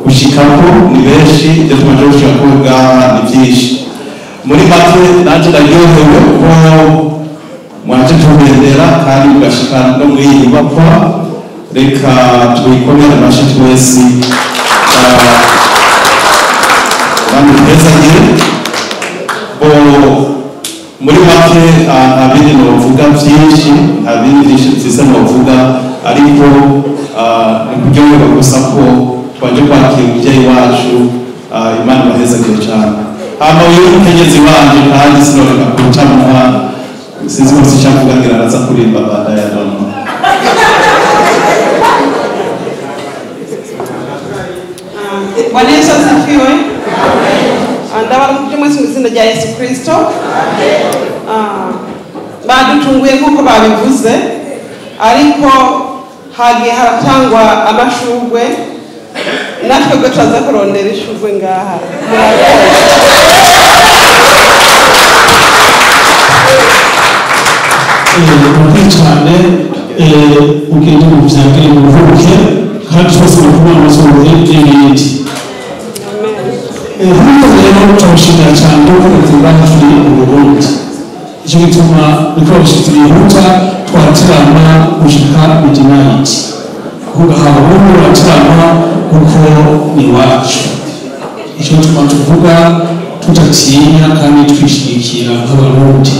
gushikako ni benshi, ibyo tumaze gushikako bwaha ni byinshi. Muri make nanjye ndaryohewe ko mwaje tugendera kandi mugashika no muri iyi nyubakwa. Reka tuyikomere amashyi twese kandi twezanye. Muri make nta bindi novuga byinshi, nta bindi nziza novuga, ariko ni kuryoherwa gusa ko twaje kwakira umubyeyi wacu. Imana ibahezagire cyane. Hama uyu mukenyezi wanje kandi sinoreka kutamwa, sinzi ko sicyavuga ngira araza kurimba banda ya dono. Bwana Yesu asifiwe. Ndabaramukije mwese mu izina rya Yesu Kristo. Badutunguye nk'uko babivuze, ariko hagiye haratangwa amashurwe, natwe bwo turaza kurondera ishurwe ngaha. Murakoze cyane. Ugende mu byagire mu buruhuke kandi twese bakubona amasomo y'ibindi. Hano rero turabashimira cyane ko batubashije mu Burundi. Icyo gituma niko abashyitsi bihuta twatirana gushika midnight. Kuvuga haba ubu batirana kuko ni wacu. Icyo gituma tuvuga tutatinya kandi twishigikira nk'abarundi.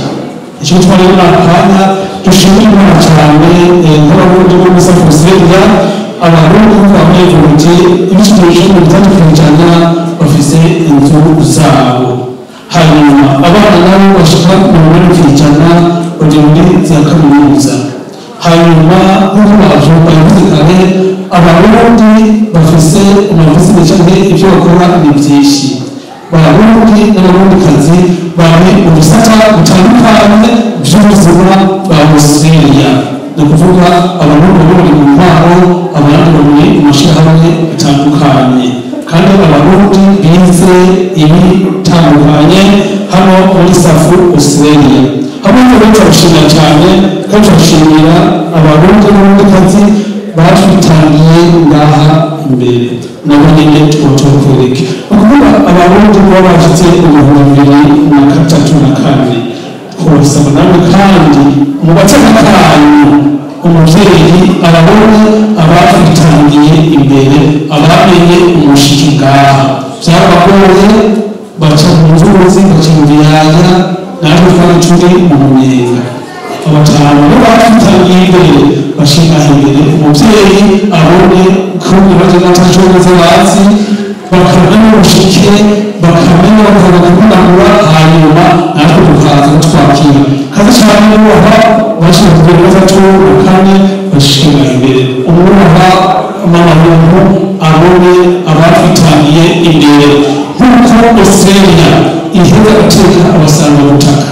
Icyo gituma rero nakanya dushimira Imana cyane nk'abarundi bo muri South Australia, abarundi bavuye ibiciro bitandukanye bafise inzu zabo. Hanyuma abana nabo bashaka mu kwijana bari muri za kaminuza. Hanyuma nk'uko bavuze kare, abarundi bafise amavuzi cyane ibyo bakora ni byinshi. Abarundi n'abarundikazi bari mu bisata bitandukanye by'ubuzima bwa Australia. Ni ukuvuga abarundi bari mu ntwaro, abandi bari mu mashyirahamwe bitandukanye, kandi abarundi bize ibitandukanye hano muri South Australia. Hamwe rero turashimira cyane kandi turashimira abarundi n'abandikazi batwitangiye ngaha imbere, nabo nyine tubakwereke. Ni ukuvuga abarundi baba bashyize ibihumbi 2024 kubasaba namwe kandi mu bateka kanyu umubyeyi ababona abatwitangiye imbere, abamenye umushiki ngaha byabagoye baca mu nzuzi baca mu biyaya, natwe twari turi mu munyenga. Abatanu bo batwitangiye imbere bashinga imbere umubyeyi abone ko ibibazo n'atashoboza bazi, bakamenya umushike, bakamenya bakabona kunagura, hanyuma natwe tukaza twakira kazi cyane n'uwaha bashinzwe ibibazo cy'ubukane bashinga imbere umuha amahoro abone abatwitangiye imbere. Nk'uko Australia iheza guteka abasanga butaka,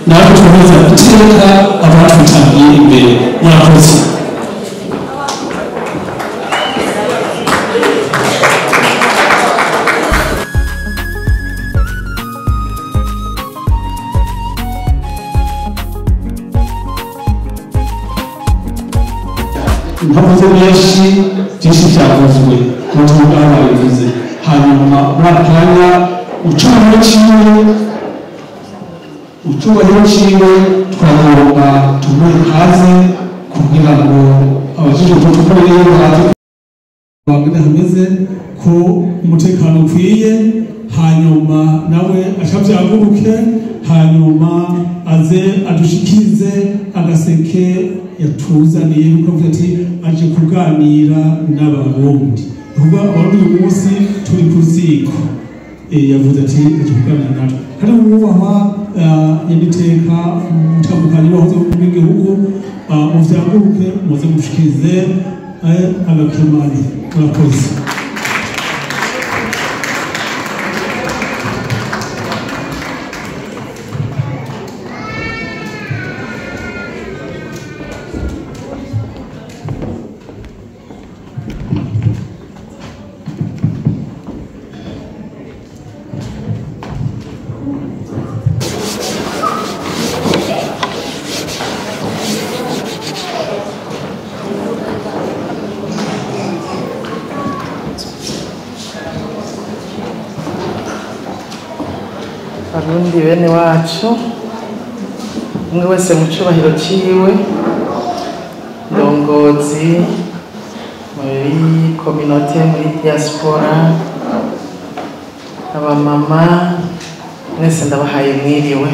natwe tuheza guteka abatwitangiye imbere. Murakoze. ntavuze byinshi byavuzwe n'ubutumwa bwababivuze hanyuma muri aka kanya ucubahiro ciwe twagomba tumuhe ikaze kugira ngo abajije tutukorere baze bagenda hameze ko umutekano ukwiye hanyuma nawe acavyaguruke hanyuma aze adushikirize agaseke yatuzaniye nuko avuga ati aje kuganira n'abarundi kuva abarundi uyu munsi turi ku ziko yavuze ati aje kuganira natwe hari umwubahwa y'iteka mutandukanye bahoze mu gihugu muvyaguruke muze mushikirize agakemani murakoze. Barundi bene wacu umwe wese mu cyubahiro ciwe ndongozi muri communauté muri diaspora abamama mwese ndabahaye mwiriwe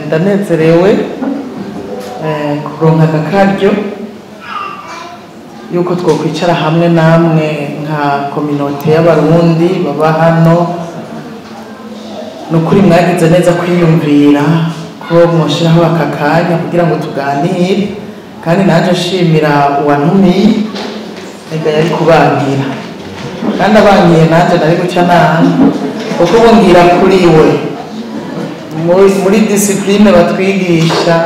ndanezerewe kuronka akaryo yuko twokwicara hamwe namwe nka communauté y'abarundi baba hano nukuri mwagize neza kwiyumvira ko mwoshiraho aka kanya kugira ngo tuganire kandi naje nshimira uwantumiye ega yari kubangira kandi abangiye naje nari guca nabi kuko bungira kuri we muri discipline batwigisha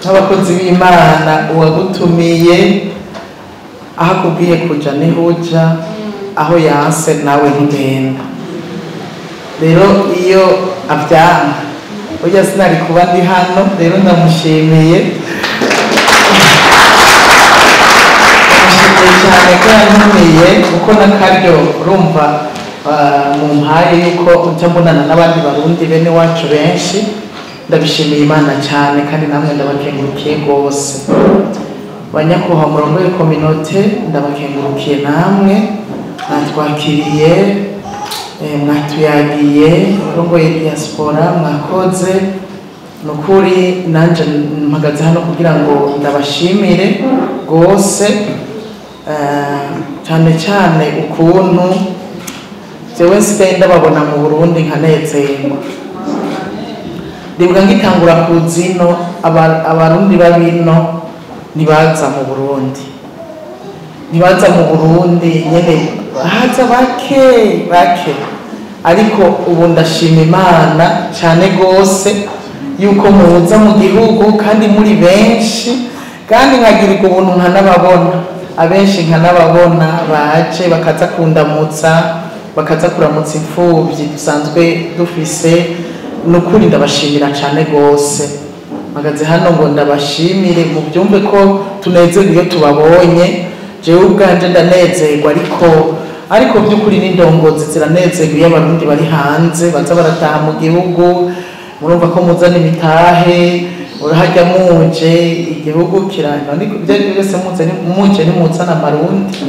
nk'abakozi b'Imana uwagutumiye aho akubwiye kuja niho uja aho yanse nawe ntugenda rero iyo avyanga burya sinari kuba ndi hano rero ndamushimiye cyane ko yantumiye kuko n'akaryo urumva mu mpaye yuko ujya mbonana n'abandi barundi bene wacu benshi ndabishimiye Imana cyane kandi namwe ndabakengurukiye rwose banyakuha murongoye communauté ndabakengurukiye namwe mwatwakiriye mwatuyagiye murongoye diaspora mwakoze nukuri nanje mpagaze hano kugira ngo ndabashimire rwose cyane cyane ukuntu jewe nsigaye ndababona mu Burundi nkanezerwa ndibwa ngitangura kuzino abarundi babino nibaza mu Burundi nyene haza bake ariko ubu ndashima Imana cyane gose yuko muza mu gihugu kandi muri benshi kandi nkagirirwa ubuntu nkanababona abenshi nkanababona baje bakaza kundamutsa bakaza kuramutsa imfuvyi dusanzwe dufise nukuri ndabashimira cyane gose magaze hano ngo ndabashimire mu byumve ko tunezerwa iyo tubabonye jewe ubwanje ndanezerwa ariko by'ukuri n'indongozi ziranezerwa iyo abarundi bari hanze baza barataha mu gihugu murumva ko muzana imitahe urahajya muje igihugu kiranga niko byari byose muje nimuzana amarundi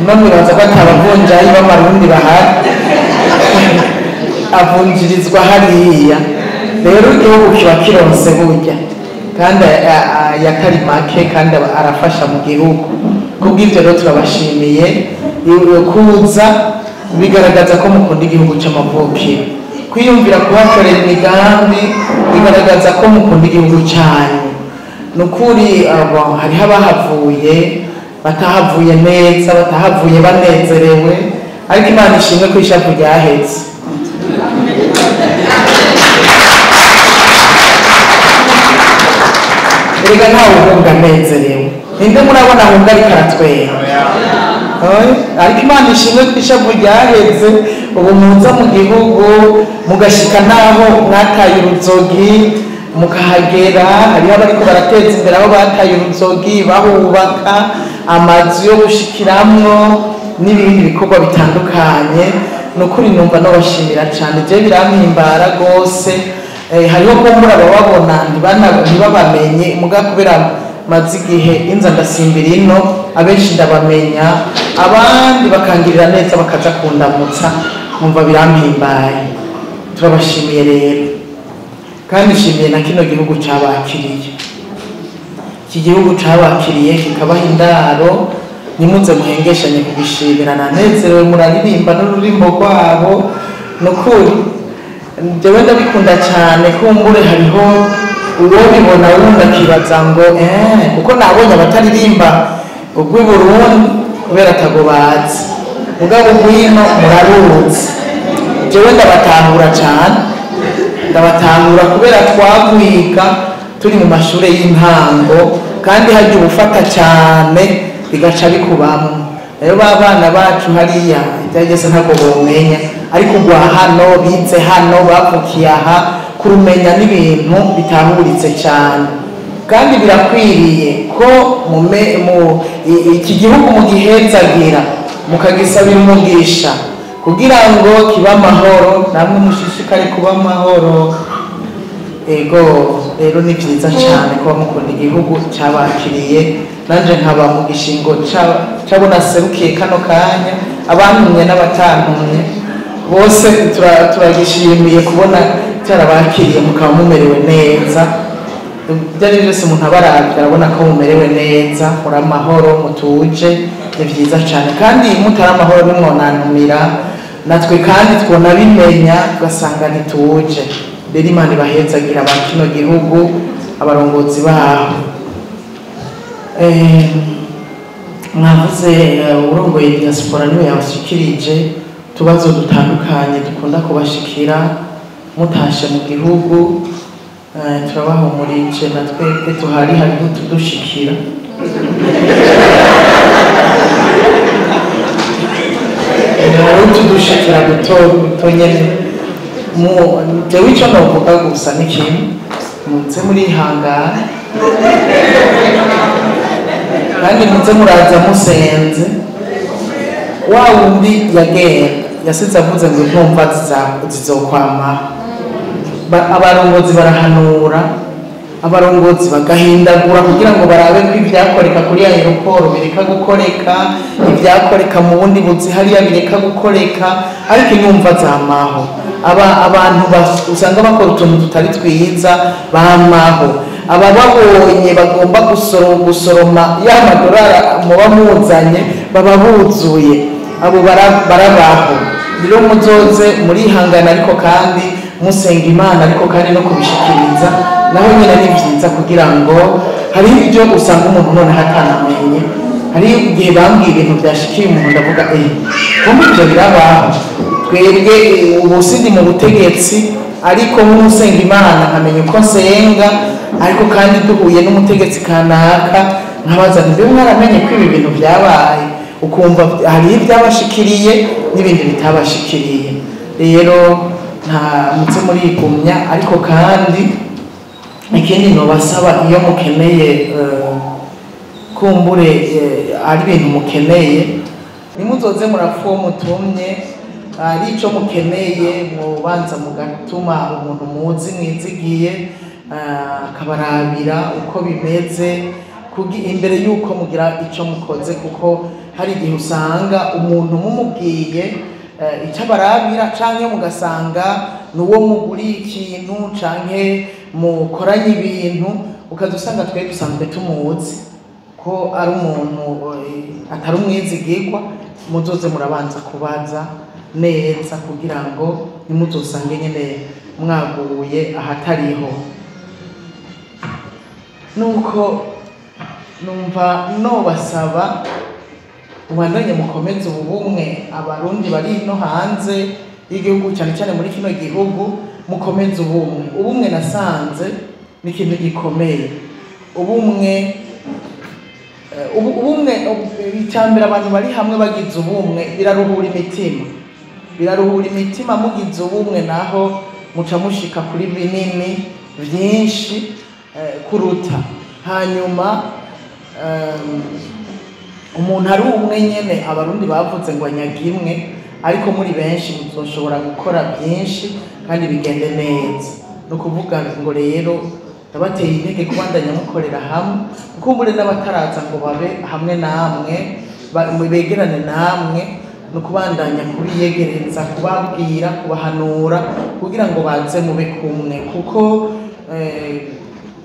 none baza batabavunjayi b'amarundi bahari avunjirizwa hariya rero igihugu kiba kironse burya kandi yatari make kandi arafasha mu gihugu kubw'ibyo rero turabashimiye kuza bigaragaza ko mukunda igihugu cy'amavukiro kwiyumvira kuhakorera imigambi bigaragaza ko mukunda igihugu cyanyu nukuri hariho abahavuye batahavuye neza batahavuye banezerewe ariko Imana ishimwe ko ishavu ryaheze erega ntawe uhunga anezerewe ninde murabona ahunga ariko aratwera ariko Imana ishimwe ko ishavu ryaheze ubu muza mu gihugu mugashika naho mwataye uruzogi mukahagera hariho abariko barateza imbere aho bataye uruzogi bahubaka amazu yo gushikiramwo n'ibindi bikorwa bitandukanye nukuri numva nobashimira cyane je birampimbara gose hariho ko muri abababona ntibabamenye muga kubera maze igihe inza ndasimbira ino abenshi ndabamenya abandi bakangirira neza bakaza kundamutsa numva birampimbaye turabashimiye rero kandi nshimiye na kino gihugu cabakiriye iki gihugu cabakiriye kikabaha indaro nimuze muhengeshanye kubishimira nanezerewe muraririmba n'ururimbo rwabo nukuri jewe ndabikunda cyane kumbure hariho uwo bibona wundi akibaza ngo kuko nabonye abataririmba urw'i Burundi kubera atago bazi mugabo ngwino muraruzi jewe ndabatahura cyane ndabatahura kubera twagwiga turi mu mashure y'intango kandi hajya ubufata cyane bigaca bikubamo rero babana bacu hariya ibyageze ntabwo bomenya ariko ugwa hano bize hano bavukiye aha kurumenya n'ibintu bitahuritse cyane kandi birakwiriye ko iki gihugu mugihezagira mukagisabira umugisha kugira ngo kiba amahoro namwe mushishikare kuba amahoro ego rero ni byiza cyane kuba mukunda igihugu cyabakiriye nanje nkaba mu gishingo cyabo naserukiye kano kanya abantumye n'abatantumye bose turagishimiye kubona cyarabakiriye mukaba mumerewe neza byari byose umuntu abarabye arabona ko mumerewe neza muri amahoro mutuje ni byiza cyane kandi mutari amahoro nimwonantumira natwe kandi twona bimenya tugasanga ntituje rero Imana ibahezagira aba kino gihugu abarongozi baho mwavuze urongoye diaspora niwe yabashikirije tubazo dutandukanye dukunda kubashikira mutashe mu gihugu turabahumurije na twebwe tuhari hariho tudushikira tudushikira duto nyene jewe ico novuga gusa n'ikintu muze murihangana kandi muze muraza musenze wa wundi yagenda yasize avuze ngo ntumva zizokwama abarongozi barahanura abarongozi bagahindagura kugira ngo barabe ko ibyakoreka kuri aeroport bireka gukoreka ibyakoreka mu bundi buzi hariya bireka gukoreka ariko inyumva zamaho abantu usanga bakora utuntu tutari twiza bamaho abababonye bagomba gusoroma ya madorari muba muzanye baba buzuye abo barabaho rero muzoze murihangana ariko kandi musenga Imana ariko kandi no kubishikiriza naho nyine ni byiza kugira ngo hari ibyo usanga umuntu none hatanamenye hari igihe bambwiye ibintu byashikiye umuntu ndavuga kumbe ibyo birabaho twebwe ubusindi mu butegetsi ariko nk'umusenga Imana nkamenya uko nsenga ariko kandi duhuye n'umutegetsi kanaka nkabaza nti mbe mwaramenye ko ibi bintu byabaye ukumva hari ibyabashikiriye n'ibindi bitabashikiriye rero nta mutse murigumya ariko kandi ikindi nobasaba iyo mukeneye kumbure ari ibintu mukeneye nimuzoze murafuwo mutumye ari ico mukeneye mubanza mugatuma umuntu muzi mwizigiye akabarabira uko bimeze imbere yuko mugira ico mukoze kuko hari igihe usanga umuntu mumubwiye icyo abarabira canke mugasanga nuwo muguriye ikintu canke mukoranye ibintu ukaza usanga twe dusanzwe tumuzi ko ari umuntu atari umwizigirwa muzoze murabanza kubaza neza kugira ngo nimuzosange nyene mwaguye ahatariho nuko numva nobasaba ubandanye mukomeze ubumwe abarundi bari no hanze y'igihugu cyane cyane muri kino gihugu mukomeze ubumwe nasanze ni ikintu gikomeye ubumwe ubumwe icambere abantu bari hamwe bagize ubumwe biraruhura imitima mugize ubumwe naho muca mushika kuri binini byinshi kuruta hanyuma umuntu ari umwe nyene abarundi bavuze ngo anyagimwe ariko muri benshi muzoshobora gukora byinshi kandi bigende neza no kuvuga ngo rero ndabateye intege kubandanya mukorera hamwe kuko mbure n'abataraza ngo babe hamwe namwe begerane namwe no kubandanya kubiyegereza kubabwira kubahanura kugira ngo baze mube kumwe kuko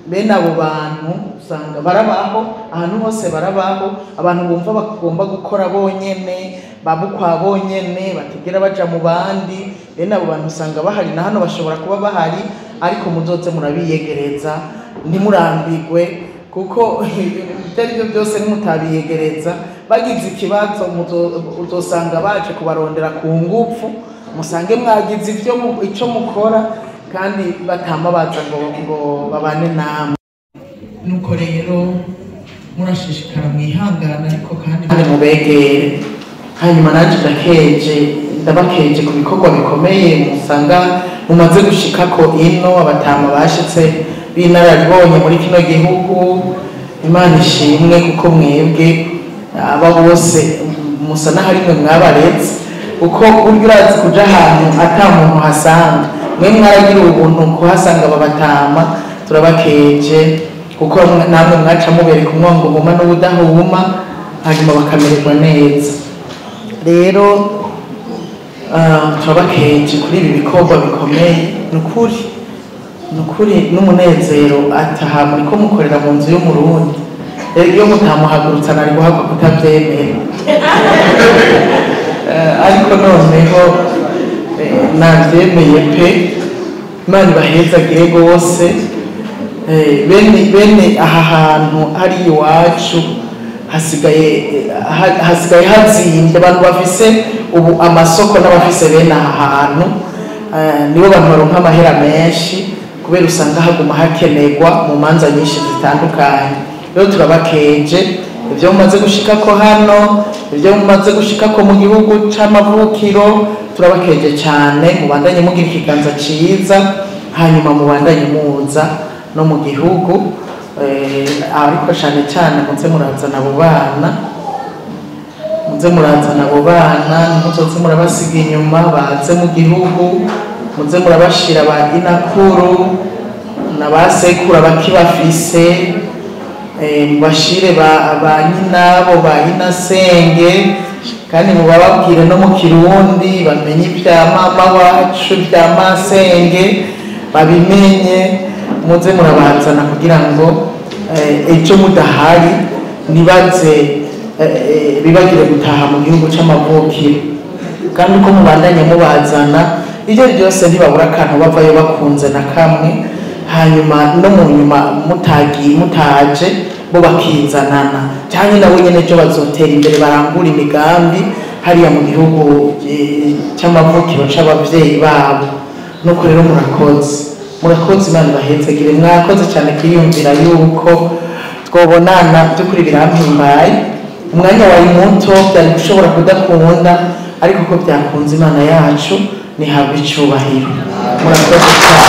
bene abo bantu usanga barabaho ahantu hose barabaho abantu bumva bagomba gukora bonyene babukwa bonyene batigera baja mu bandi bene abo bantu usanga bahari na hano bashobora kuba bahari ariko muzoze murabiyegereza ntimurambigwe kuko ibyo byose nimutabiyegereza bagize ikibazo uzosanga baje kubarondera ku ngufu musange mwagize icyo mukora kandi batama baza ngo babane namwe nuko rero murashishikara mwihangana ariko kandi mubegere hanyuma naje ndabakeje ku bikorwa bikomeye musanga mumaze gushikako ino abatama bashitse b'inararibonye muri kino gihugu Imana ishimwe kuko mwebwe aba bose musa n'aharimwe mwabaretse uko buryo urazi kuja ahantu ata muntu hasanga mwe mwaragira ubuntu kuhasanga babatama turabakeje kuko namwe mwaca mubereka umwongo huma n'ubudahuma hanyuma bakamererwa neza rero turabakeje kuri ibi bikorwa bikomeye nukuri n'umunezero ataha muri ko mukorera mu nzu y'umurundi iyo mutamuhagurutsa nari guhabwa kutabyemera ariko noneho nabyemeye pe Imana ibahezagire rwose bene aha hantu hari iwacu hasigaye hazimbye abantu bafise ubu amasoko n'abafise bene aha hantu nibo bantu baronka amahera menshi kubera usanga haguma hakenerwa mu manza nyinshi zitandukanye rero turabakeje ibyo mumaze gushikako hano ibyo mumaze gushikako mu gihugu c'amavukiro turabakeje cyane mubandanye mugira ikiganza ciza hanyuma mubandanye muza no mu gihugu ariko cyane cyane muze murazana abo bana muzoze murabasiga inyuma baze mu gihugu muze murabashira ba inakuru n'abasekura bakibafise mubashire ba nyinabo ba inasenge kandi mubababwire no mu kirundi bamenye ibya mama wacu bya masenge babimenye muze murabazana kugira ngo ejo mudahari nibaze bibagire gutaha mu gihugu c'amavukiro kandi uko mubandanye mubazana ibyo byose ntibabura akantu bavayo bakunze na kamwe hanyuma no mu nyuma mutaje bo bakizanana cyane nabo nyene cyo bazotera imbere barangura imigambi hariya mu gihugu c'amavukiro c'abavyeyi babo nuko rero murakoze Imana bahezagire mwakoze cyane kwiyumvira yuko twobonana by'ukuri birampimbaye umwanya wari muto byari gushobora kudakunda ariko ko byakunze Imana yacu nihabwe icubahiro murakoze cyane